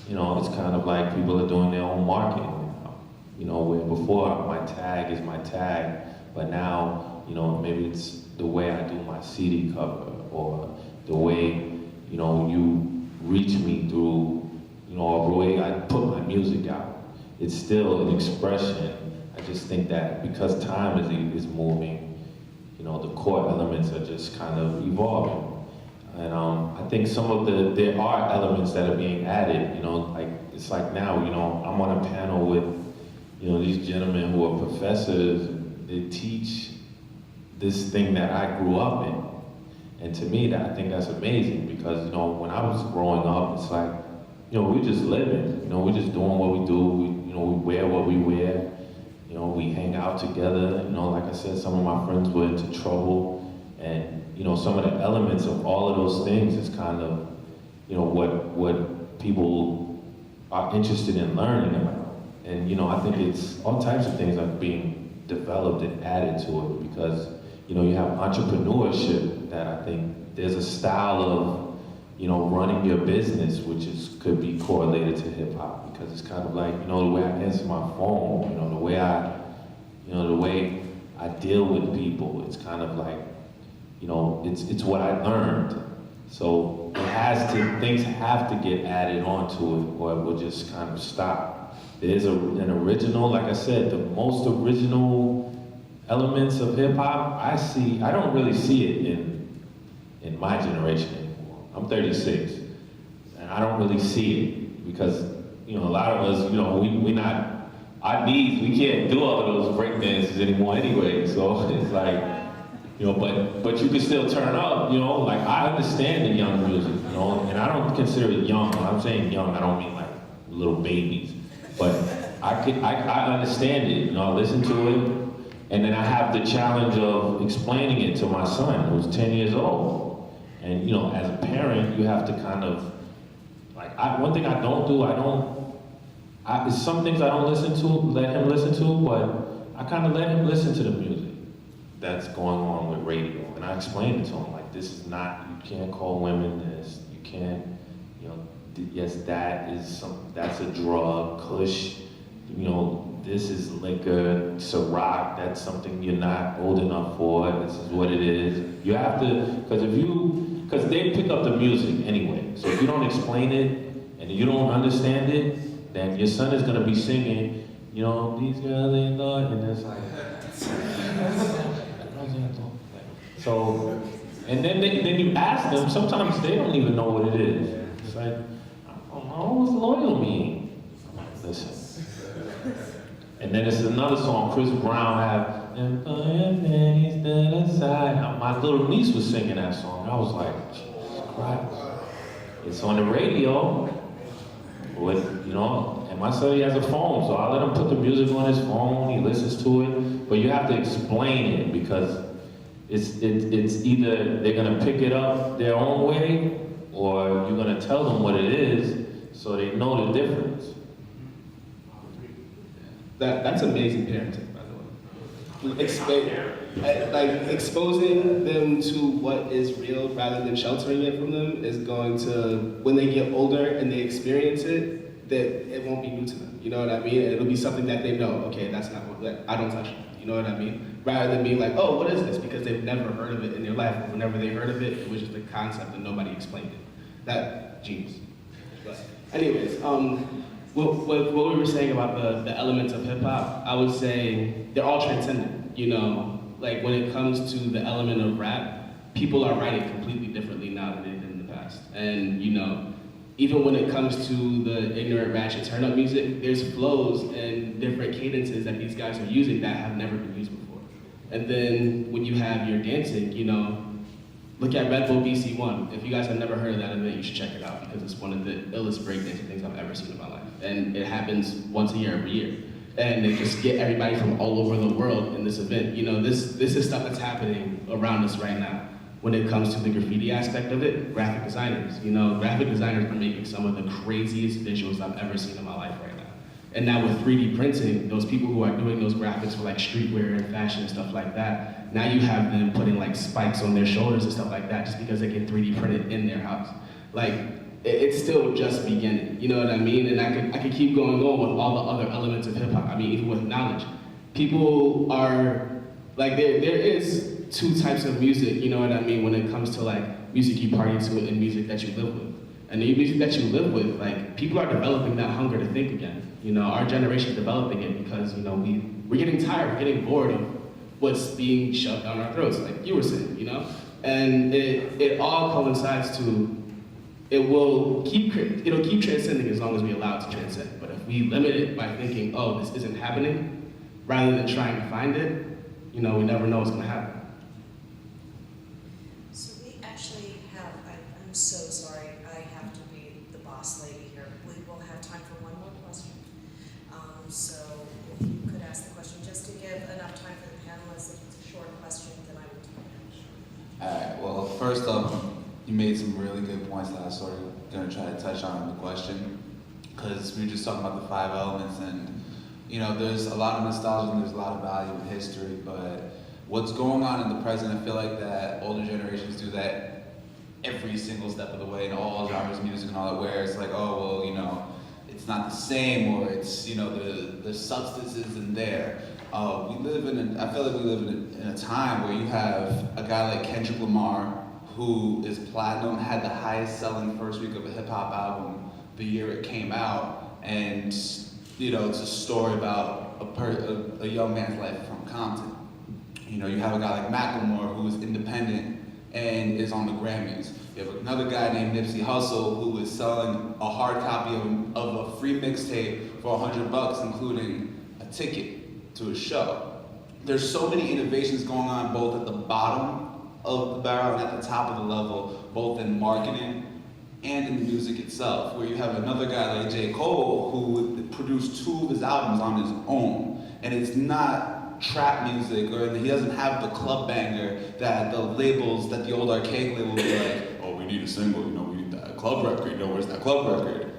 you know, it's kind of like people are doing their own marketing. You know, where before my tag is my tag, but now, you know, maybe it's the way I do my CD cover, or the way, you know, you reach me through, you know, or the way I put my music out. It's still an expression. I just think that because time is moving, you know, the core elements are just kind of evolving. And I think there are elements that are being added, you know, like, it's like now, you know, I'm on a panel with, you know, these gentlemen who are professors, they teach this thing that I grew up in. And to me, I think that's amazing, because, you know, when I was growing up, it's like, you know, we're just living, you know, we're just doing what we do, you know, we wear what we wear, you know, we hang out together, you know, like I said, some of my friends were into trouble, and, you know, some of the elements of all of those things is kind of, you know, what people are interested in learning about. And, you know, I think it's all types of things are being developed and added to it, because, you know, you have entrepreneurship that I think there's a style of, you know, running your business, which could be correlated to hip hop, because it's kind of like, you know, the way I answer my phone, you know, the way I deal with people, it's kind of like, you know, it's what I learned. So things have to get added onto it, or it will just kind of stop. There's an original, like I said, the most original elements of hip hop, I don't really see it in my generation anymore. I'm 36, and I don't really see it, because, you know, a lot of us, you know, our knees, we can't do all of those break dances anymore anyway, so it's like, you know, but you can still turn up, you know, like I understand the young music, you know, and I don't consider it young. When I'm saying young, I don't mean like little babies. But I understand it, you know, I listen to it, and then I have the challenge of explaining it to my son, who's 10 years old. And, you know, as a parent, you have to kind of, like, one thing I don't do, some things I don't let him listen to, but I kind of let him listen to the music that's going on with radio. And I explain it to him, like, this is not, you can't call women this, you can't, you know, yes, that's a drug. Kush, this is liquor. Ciroc, that's something you're not old enough for. This is what it is. You have to, because they pick up the music anyway. So if you don't explain it and you don't understand it, then your son is gonna be singing, these girls ain't thought, and it's like, so, and then you ask them, sometimes they don't even know what it is. It's like, I don't know, what's loyal mean? Listen. And then it's another song, Chris Brown had, and my little niece was singing that song. I was like, Jesus Christ. It's on the radio, and my son, he has a phone, so I let him put the music on his phone, he listens to it, but you have to explain it because it's either they're gonna pick it up their own way, or you're gonna tell them what it is so they know the difference. That's amazing parenting, by the way. Exposing them to what is real rather than sheltering it from them is going to, when they get older and they experience it, that it won't be new to them. You know what I mean? It'll be something that they know. Okay, that's not what I don't touch it. You know what I mean? Rather than being like, oh, what is this? Because they've never heard of it in their life. Whenever they heard of it, it was just a concept and nobody explained it. That genius. But anyways, what we were saying about the elements of hip hop, I would say they're all transcendent. Like when it comes to the element of rap, people are writing completely differently now than they did in the past. And even when it comes to the ignorant ratchet turn up music, there's flows and different cadences that these guys are using that have never been used before. And then when you have your dancing, look at Red Bull BC1. If you guys have never heard of that event, you should check it out because it's one of the illest breakdancing things I've ever seen in my life. And it happens once a year, every year. And they just get everybody from all over the world in this event. This is stuff that's happening around us right now. When it comes to the graffiti aspect of it, graphic designers. Graphic designers are making some of the craziest visuals I've ever seen in my life right now. And now with 3D printing, those people who are doing those graphics for like streetwear and fashion and stuff like that, now you have them putting like spikes on their shoulders and stuff like that just because they can 3D print it in their house. Like, it's still just beginning, you know what I mean? And I could keep going on with all the other elements of hip hop. I mean, even with knowledge. People are, like, there is two types of music, you know what I mean, when it comes to like music you party to and music that you live with. And the music that you live with, like, people are developing that hunger to think again. Our generation is developing it because, we're getting tired, we're getting bored of what's being shoved down our throats, like you were saying, And it all coincides to, it'll keep transcending as long as we allow it to transcend. But if we limit it by thinking, oh, this isn't happening, rather than trying to find it, we never know what's gonna happen. So we actually have, I'm so sorry, I have to be the boss lady here. We will have time for one more question. So if you could ask the question, just to give enough time for the panelists, if it's a short question, then I will tell you. All right, well, first up, you made some really good points that I sort of gonna try to touch on in the question, because we were just talking about the 5 elements, and there's a lot of nostalgia and there's a lot of value in history, but what's going on in the present, I feel like that older generations do that every single step of the way in all genres of music and all that, where it's like, oh, well, it's not the same, or it's, the substance isn't there. I feel like we live in a time where you have a guy like Kendrick Lamar, who is platinum, had the highest selling first week of a hip hop album the year it came out, and it's a story about a young man's life from Compton. You have a guy like Macklemore who is independent and is on the Grammys. You have another guy named Nipsey Hussle who is selling a hard copy of a free mixtape for $100, including a ticket to a show. There's so many innovations going on both at the bottom of the barrel and at the top of the level, both in marketing and in the music itself, where you have another guy like J. Cole who produced 2 of his albums on his own, and it's not trap music, or he doesn't have the club banger that the labels, that the old archaic labels were like, oh, we need a single, we need that club record, where's that club record?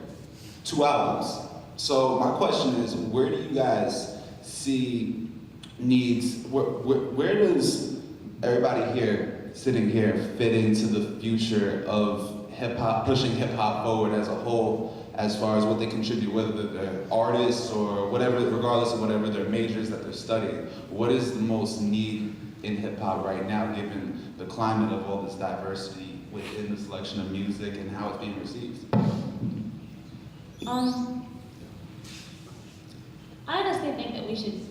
2 albums. So my question is, where do you guys see needs, where does everybody here, sitting here, fit into the future of hip hop, pushing hip hop forward as a whole, as far as what they contribute, whether they're artists or whatever, regardless of whatever their majors that they're studying. What is the most need in hip hop right now, given the climate of all this diversity within the selection of music and how it's being received? I honestly think that we should,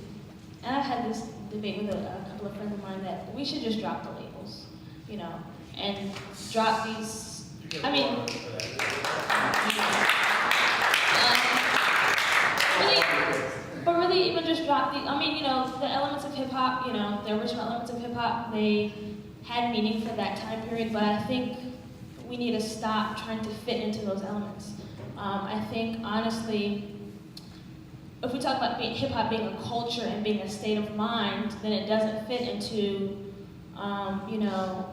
and I've had this debate with a couple of friends of mine, that we should just drop the labels, you know, and drop these, I mean, really even just drop the, I mean, you know, the elements of hip hop, you know, the original elements of hip hop, they had meaning for that time period, but I think we need to stop trying to fit into those elements. I think, honestly, if we talk about hip hop being a culture and being a state of mind, then it doesn't fit into, you know,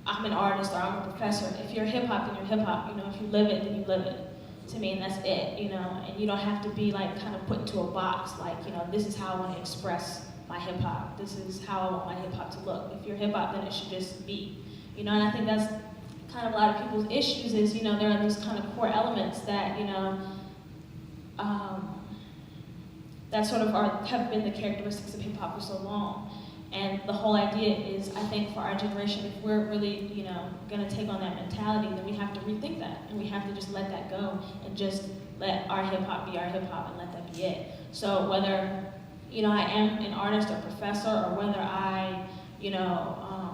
I'm an artist or I'm a professor. If you're hip hop, then you're hip hop. You know, if you live it, then you live it. To me, and that's it. You know, and you don't have to be like kind of put into a box. Like, you know, this is how I want to express my hip hop. This is how I want my hip hop to look. If you're hip hop, then it should just be. You know, and I think that's kind of a lot of people's issues. Is, you know, there are these kind of core elements that, you know, that sort of have been the characteristics of hip hop for so long. And the whole idea is, I think, for our generation, if we're really, you know, going to take on that mentality, then we have to rethink that, and we have to just let that go, and just let our hip hop be our hip hop, and let that be it. So whether, you know, I am an artist or professor, or whether I, you know,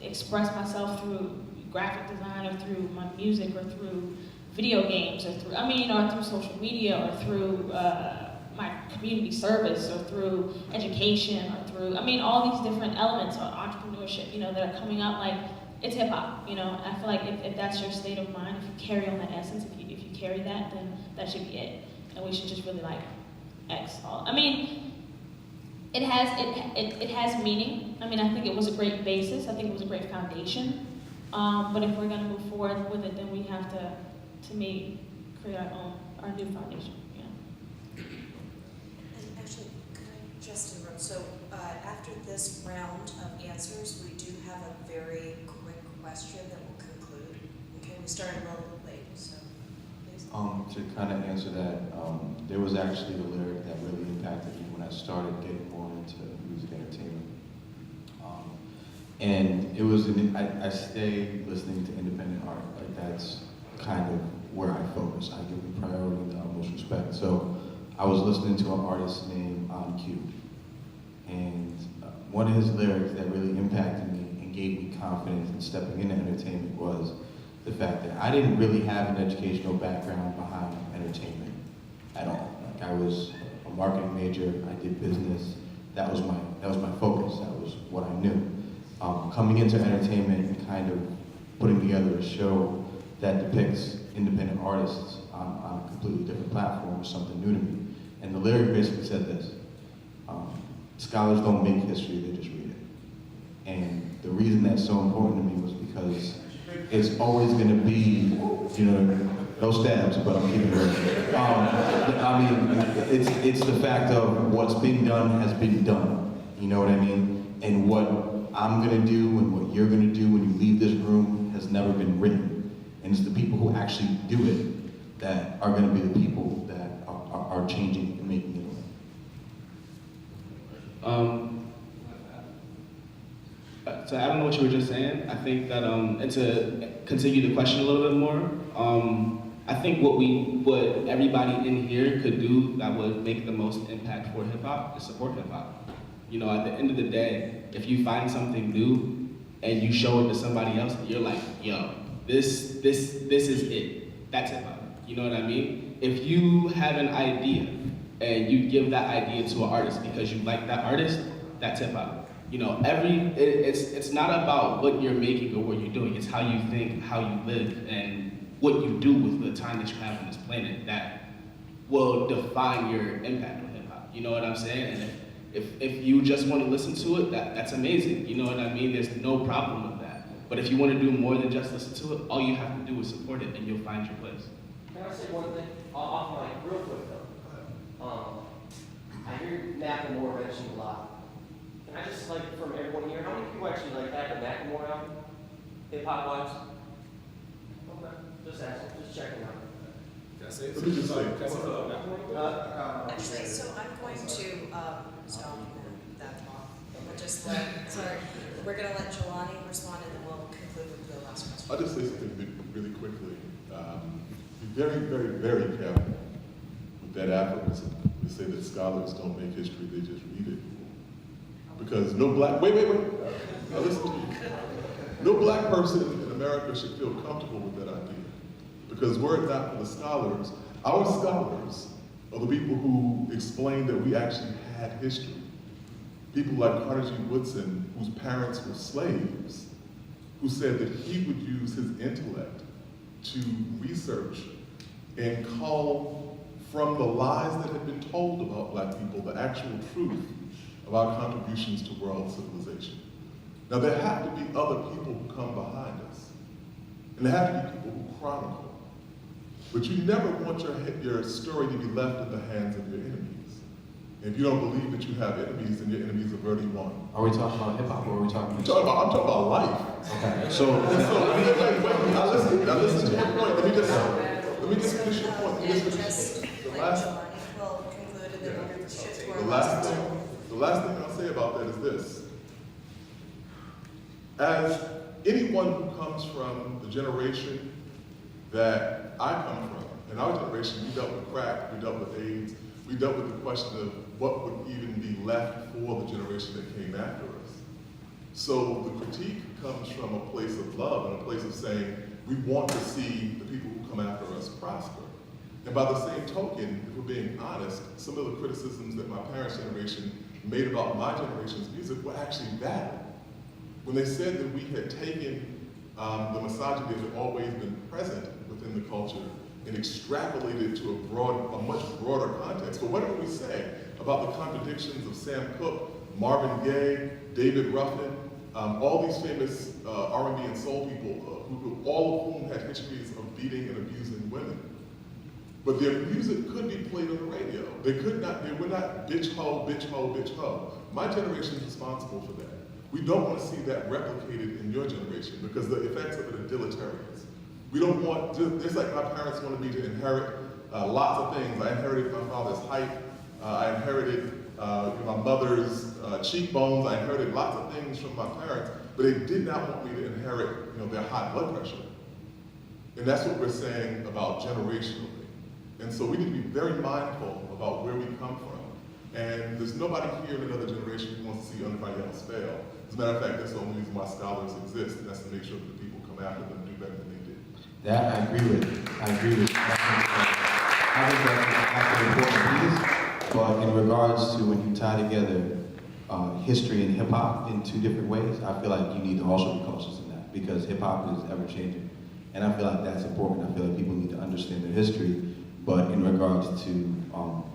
express myself through graphic design, or through my music, or through video games, or through, I mean, or through social media, or through my community service, or through education, or through, I mean, all these different elements, or entrepreneurship, you know, that are coming up, like, it's hip hop, you know. I feel like if that's your state of mind, if you carry on that essence, if you carry that, then that should be it. And we should just really, like, all. I mean, it has meaning. I mean, I think it was a great basis. I think it was a great foundation. But if we're gonna move forward with it, then we have to me, create our new foundation. And actually, could I just interrupt? So after this round of answers, we do have a very quick question that will conclude. Okay, we started a little bit late, so please. To kind of answer that, there was actually a lyric that really impacted me when I started getting more into music entertainment. And it was, I stay listening to independent art. Like, that's kind of where I focus. I give it priority and the utmost respect. So I was listening to an artist named On Q. And one of his lyrics that really impacted me and gave me confidence in stepping into entertainment was the fact that I didn't really have an educational background behind entertainment at all. Like, I was a marketing major, I did business. That was my focus, that was what I knew. Coming into entertainment and kind of putting together a show that depicts independent artists on a completely different platform was something new to me. And the lyric basically said this: scholars don't make history, they just read it. And the reason that's so important to me was because it's always going to be, you know, no stabs, but I'm keeping it real. I mean, it's the fact of what's been done has been done. You know what I mean? And what I'm going to do and what you're going to do when you leave this room has never been written. And it's the people who actually do it that are going to be the people that are changing and making it. So I don't know what you were just saying. I think that, and to continue the question a little bit more, I think what everybody in here could do that would make the most impact for hip hop is support hip hop. You know, at the end of the day, if you find something new and you show it to somebody else, you're like, yo, this is it. That's hip hop. You know what I mean? If you have an idea and you give that idea to an artist because you like that artist, that's hip hop. You know, it's not about what you're making or what you're doing. It's how you think, how you live, and what you do with the time that you have on this planet that will define your impact on hip hop. You know what I'm saying? And if you just want to listen to it, that's amazing. You know what I mean? There's no problem with that. But if you want to do more than just listen to it, all you have to do is support it, and you'll find your place. Can I say one thing? Off mic, real quick though. I hear Macklemore mentioned a lot. Can I just, like, from everyone here, how many people actually like had the Macklemore album, hip hop wise? Just asking, just checking out. Let me just say, Actually, so I'm going to stop that talk. We'll just let, sorry, we're going to let Jelani respond and then we'll conclude with the last question. I'll just say something really quickly. Be very, very, very careful with that aphorism. We say that scholars don't make history, they just read it. Because no black, wait. Now listen to me. No black person in America should feel comfortable with that idea. Because were it not for the scholars, our scholars are the people who explained that we actually had history. People like Carter G. Woodson, whose parents were slaves, who said that he would use his intellect to research and cull from the lies that had been told about black people the actual truth of our contributions to world civilization. Now there have to be other people who come behind us, and there have to be people who chronicle. But you never want your story to be left in the hands of your enemies. And if you don't believe that you have enemies, then your enemies have already won. Are we talking about hip hop or are we talking I'm talking about life. Okay. Now listen to your point. Let me just finish your point. And just like Jelani will conclude and then we'll shift to our The last thing I'll say about that is this. As anyone who comes from the generation that I come from, in our generation, we dealt with crack, we dealt with AIDS, we dealt with the question of what would even be left for the generation that came after us. So the critique comes from a place of love and a place of saying, we want to see the people who come after us prosper. And by the same token, if we're being honest, some of the criticisms that my parents' generation made about my generation's music were actually valid. When they said that we had taken the misogyny that had always been present within the culture and extrapolated to a much broader context. But whatever we say about the contradictions of Sam Cooke, Marvin Gaye, David Ruffin, all these famous R&B and soul people, all of whom had histories of beating and abusing women. But their music could be played on the radio. They were not bitch ho, bitch ho, bitch ho. My generation is responsible for that. We don't want to see that replicated in your generation because the effects of it are deleterious. We don't want, just like my parents wanted me to inherit lots of things. I inherited my father's height. I inherited my mother's cheekbones. I inherited lots of things from my parents, but they did not want me to inherit their high blood pressure. And that's what we're saying about generationally. And so we need to be very mindful about where we come from. And there's nobody here in another generation who wants to see anybody else fail. As a matter of fact, that's the only reason why scholars exist, and that's to make sure that the people who come after them do better than they did. That I agree with. I think that's an important piece. But in regards to when you tie together history and hip hop in two different ways, I feel like you need to also be cautious in that because hip hop is ever changing. And I feel like that's important. I feel like people need to understand their history, but in regards to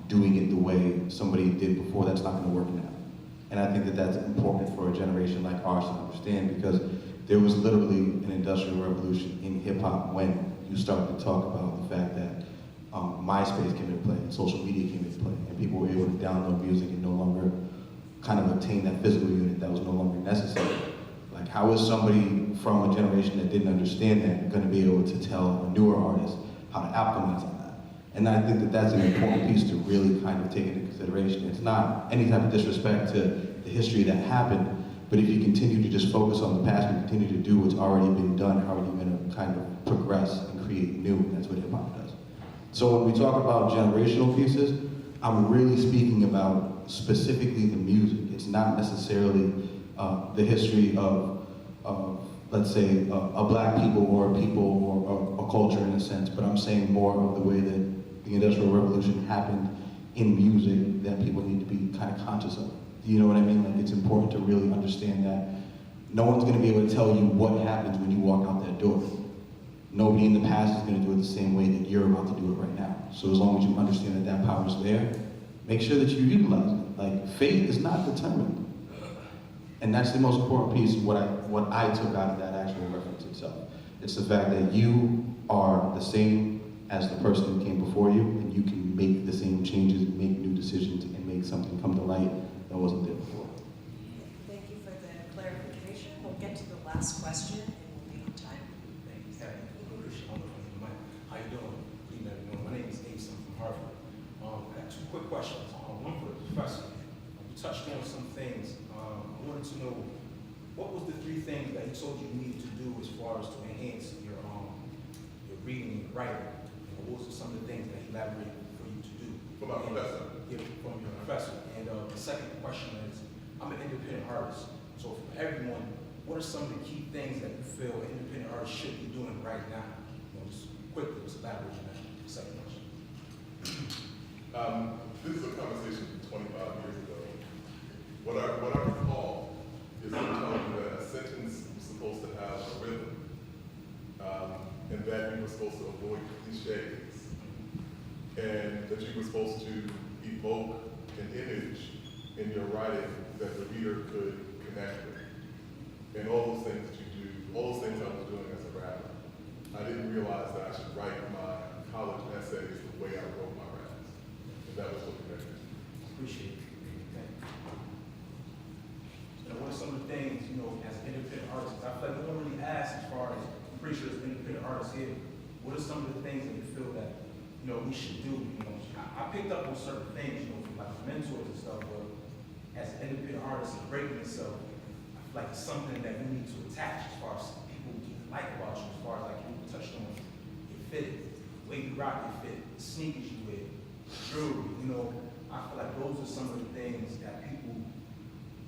doing it the way somebody did before, that's not gonna work now. And I think that that's important for a generation like ours to understand because there was literally an industrial revolution in hip hop when you started to talk about the fact that MySpace came into play and social media came into play and people were able to download music and no longer kind of obtain that physical unit that was no longer necessary. Like how is somebody from a generation that didn't understand that gonna be able to tell a newer artist how to optimize on that? And I think that that's an important piece to really kind of take into consideration. It's not any type of disrespect to the history that happened, but if you continue to just focus on the past and continue to do what's already been done, how are you going to kind of progress and create new? And that's what hip hop does. So when we talk about generational pieces, I'm really speaking about specifically the music. It's not necessarily the history of let's say, a black people or a people or a culture in a sense, but I'm saying more of the way that the Industrial Revolution happened in music that people need to be kind of conscious of. Do you know what I mean? Like it's important to really understand that no one's gonna be able to tell you what happens when you walk out that door. Nobody in the past is gonna do it the same way that you're about to do it right now. So as long as you understand that that power is there, make sure that you utilize it. Like fate is not determined. And that's the most important piece of what I took out of that actual reference itself. It's the fact that you are the same as the person who came before you, and you can make the same changes and make new decisions and make something come to light that wasn't there before. Thank you for the clarification. We'll get to the last question and we'll be on time. Harvard. I have two quick questions. One for the professor. You touched on some things. I wanted to know, what was the three things that he told you needed to do as far as to enhance your reading and writing? What was some of the things that he elaborated for you to do? From our professor? Yeah, from your professor. And the second question is, I'm an independent artist. So for everyone, what are some of the key things that you feel an independent artist should be doing right now? Just quickly, just elaborate on that. Second question. This is a conversation from 25 years ago. What I recall is him telling me that a sentence was supposed to have a rhythm, and that you were supposed to avoid cliches, and that you were supposed to evoke an image in your writing that the reader could connect with. And all those things that you do, all those things I was doing as a rapper. I didn't realize that I should write my college essays the way I wrote my raps. And that was what connected me. Appreciate it. Thank you. What are some of the things, as an independent artist, I feel like no one really asks as far as, I'm pretty sure as independent artists here, what are some of the things that you feel that, we should do? I picked up on certain things, from like mentors and stuff, but as an independent artist and breaking yourself, I feel like it's something that you need to attach as far as people like about you, as far as like you touched on your fit, the way you rock your fit, the sneakers you wear, jewelry, I feel like those are some of the things that people,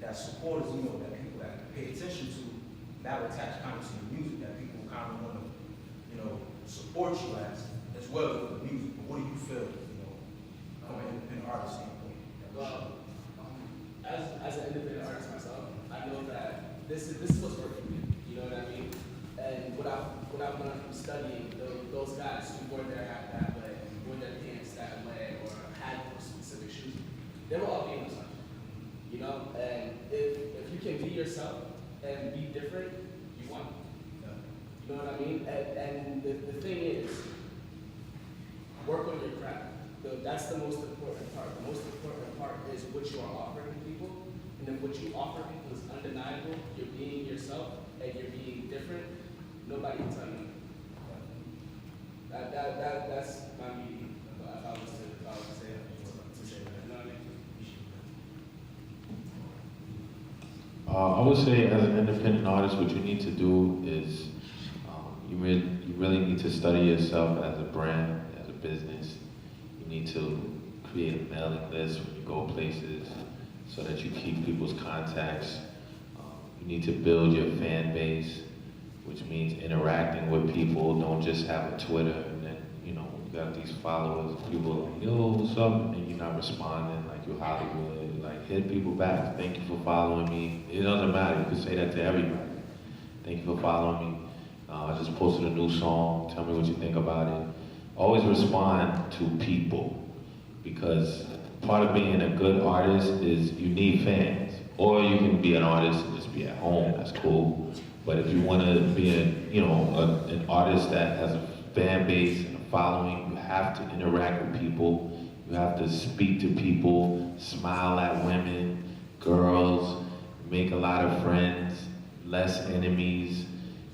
that supporters, that people that pay attention to, that will attach kind of to your music, that people kind of want to, support you as well as the music. But what do you feel, from an independent artist standpoint? Well, as an independent artist myself, I know that this is what's working for me. You know what I mean? And what I've learned from studying those guys who wore their hat that way, wore their pants that way, or had those specific shoes, they were all being themselves. And if you can be yourself and be different, you won. You know what I mean? And the thing is, work on your craft. That's the most important part. The most important part is what you are offering people. And if what you offer people is undeniable, you're being yourself and you're being different, nobody can tell you. That's my meaning. If I was to say that. You know what I mean? I would say as an independent artist, what you need to do is you really need to study yourself as a brand, as a business. You need to create a mailing list when you go places so that you keep people's contacts. You need to build your fan base, which means interacting with people. Don't just have a Twitter and then, you got these followers, people are like, yo, what's up? And you're not responding like you're Hollywood. Like, hit people back. Thank you for following me. It doesn't matter. You can say that to everybody. Thank you for following me. I just posted a new song. Tell me what you think about it. Always respond to people, because part of being a good artist is you need fans. Or you can be an artist and just be at home. That's cool. But if you want to be an artist that has a fan base and a following, you have to interact with people. You have to speak to people, smile at women, girls, make a lot of friends, less enemies.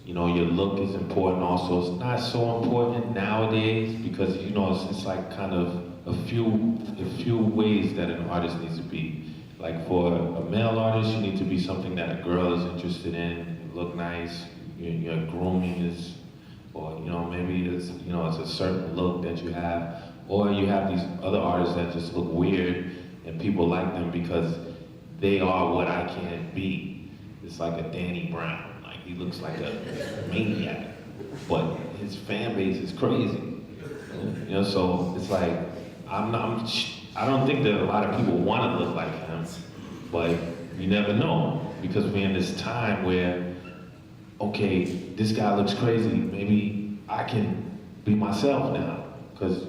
Your look is important also. It's not so important nowadays because, it's like kind of a few ways that an artist needs to be. Like for a male artist, you need to be something that a girl is interested in. You look nice, your grooming is, or maybe it's it's a certain look that you have, or you have these other artists that just look weird and people like them because they are what I can't be. It's like a Danny Brown, like he looks like a maniac, but his fan base is crazy. So it's like I don't think that a lot of people want to look like him, but you never know, because we're in this time where, okay, this guy looks crazy, maybe I can be myself now, because,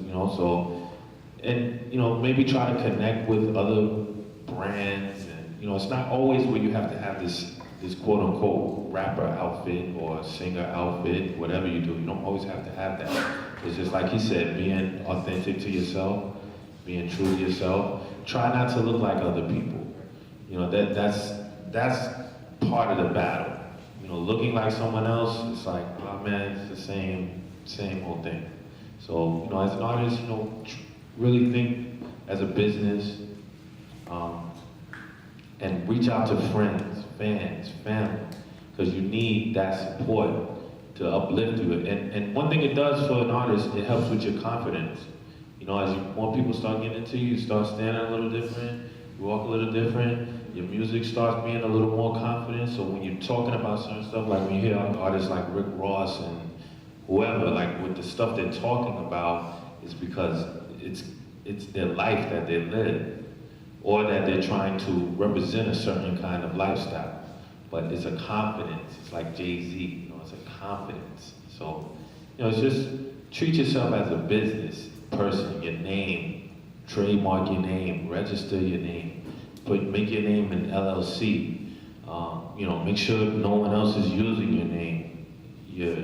maybe try to connect with other brands, and, it's not always where you have to have this quote unquote rapper outfit or singer outfit, whatever you do, you don't always have to have that. It's just like he said, being authentic to yourself, being true to yourself. Try not to look like other people. That's part of the battle. Looking like someone else, it's like, oh man, it's the same old thing. So, as an artist, really think as a business, and reach out to friends, fans, family, because you need that support to uplift you. And one thing it does for an artist, it helps with your confidence. You know, as more people start getting into you, you start standing a little different, you walk a little different, your music starts being a little more confident. So when you're talking about certain stuff, like when you hear artists like Rick Ross and whoever, like with the stuff they're talking about, is because it's their life that they live, or that they're trying to represent a certain kind of lifestyle. But it's a confidence. It's like Jay-Z, you know, it's a confidence. So, you know, it's just treat yourself as a business person, your name, trademark your name, register your name, make your name an LLC. You know, make sure no one else is using your name. Your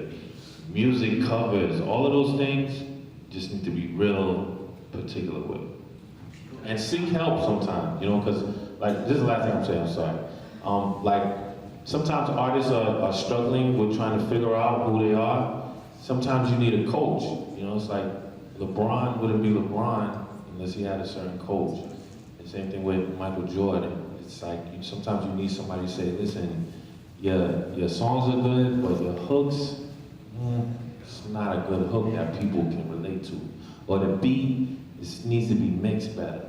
music covers, all of those things just need to be real particular with. And seek help sometimes, you know, because like, this is the last thing I'm saying, I'm sorry. Like, sometimes artists are struggling with trying to figure out who they are. Sometimes you need a coach. You know, it's like LeBron wouldn't be LeBron unless he had a certain coach. And same thing with Michael Jordan. It's like, sometimes you need somebody to say, listen, your songs are good, but your hooks, it's not a good hook that people can relate to. Or the beat, it needs to be mixed better.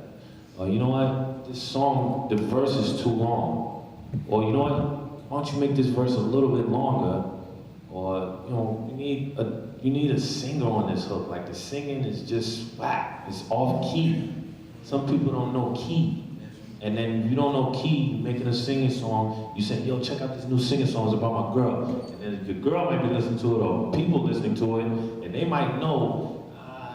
Or you know what, this song, the verse is too long. Or you know what, why don't you make this verse a little bit longer? Or, you know, you need a singer on this hook. Like the singing is just whack, it's off key. Some people don't know key. And then if you don't know key, you're making a singing song, you say, yo, check out this new singing song, it's about my girl. And then the girl might be listening to it, or people listening to it, and they might know,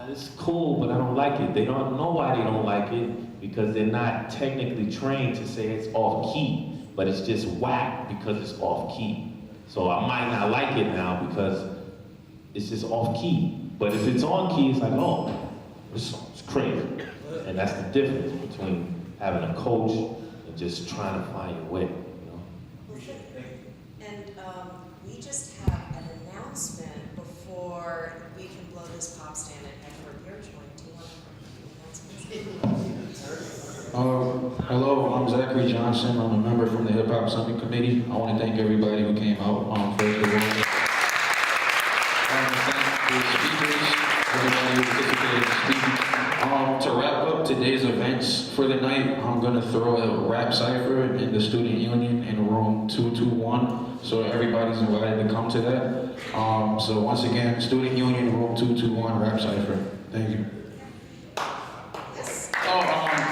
it's cool, but I don't like it. They don't know why they don't like it, because they're not technically trained to say it's off key, but it's just whack because it's off key. So I might not like it now because it's just off key. But if it's on key, it's like, oh, this song's crazy. And that's the difference between having a coach and just trying to find your way, you know? And we just have an announcement before we can blow this pop stand and head for your joint. Do you want to do announcements? Hello, I'm Zachary Johnson. I'm a member from the HipHop Summit Committee. I want to thank everybody who came out first of all. I want to thank the speakers, everybody who participated in speaking. To wrap up today's events for the night, I'm going to throw a rap cipher in the Student Union in room 221. So everybody's invited to come to that. So once again, Student Union, room 221, rap cipher. Thank you.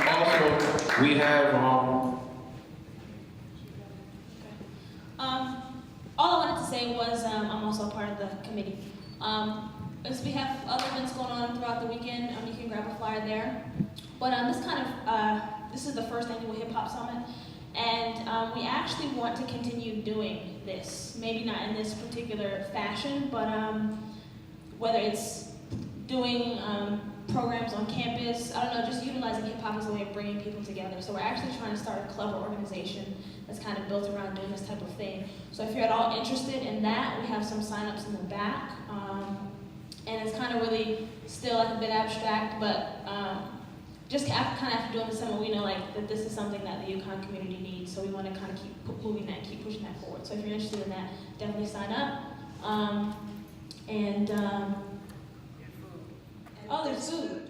Also, we have, all I wanted to say was I'm also a part of the committee. As we have other events going on throughout the weekend, you can grab a flyer there. But this is the first annual HipHop Summit, and we actually want to continue doing this. Maybe not in this particular fashion, but whether it's doing programs on campus, I don't know, just utilizing hip-hop as a way of bringing people together. So we're actually trying to start a club or organization that's kind of built around doing this type of thing. So if you're at all interested in that, we have some sign-ups in the back. And it's kind of really still like a bit abstract, but just kind of after doing the summit, we know like that this is something that the UConn community needs, so we want to kind of keep moving that, keep pushing that forward. So if you're interested in that, definitely sign up. Oh, there's food.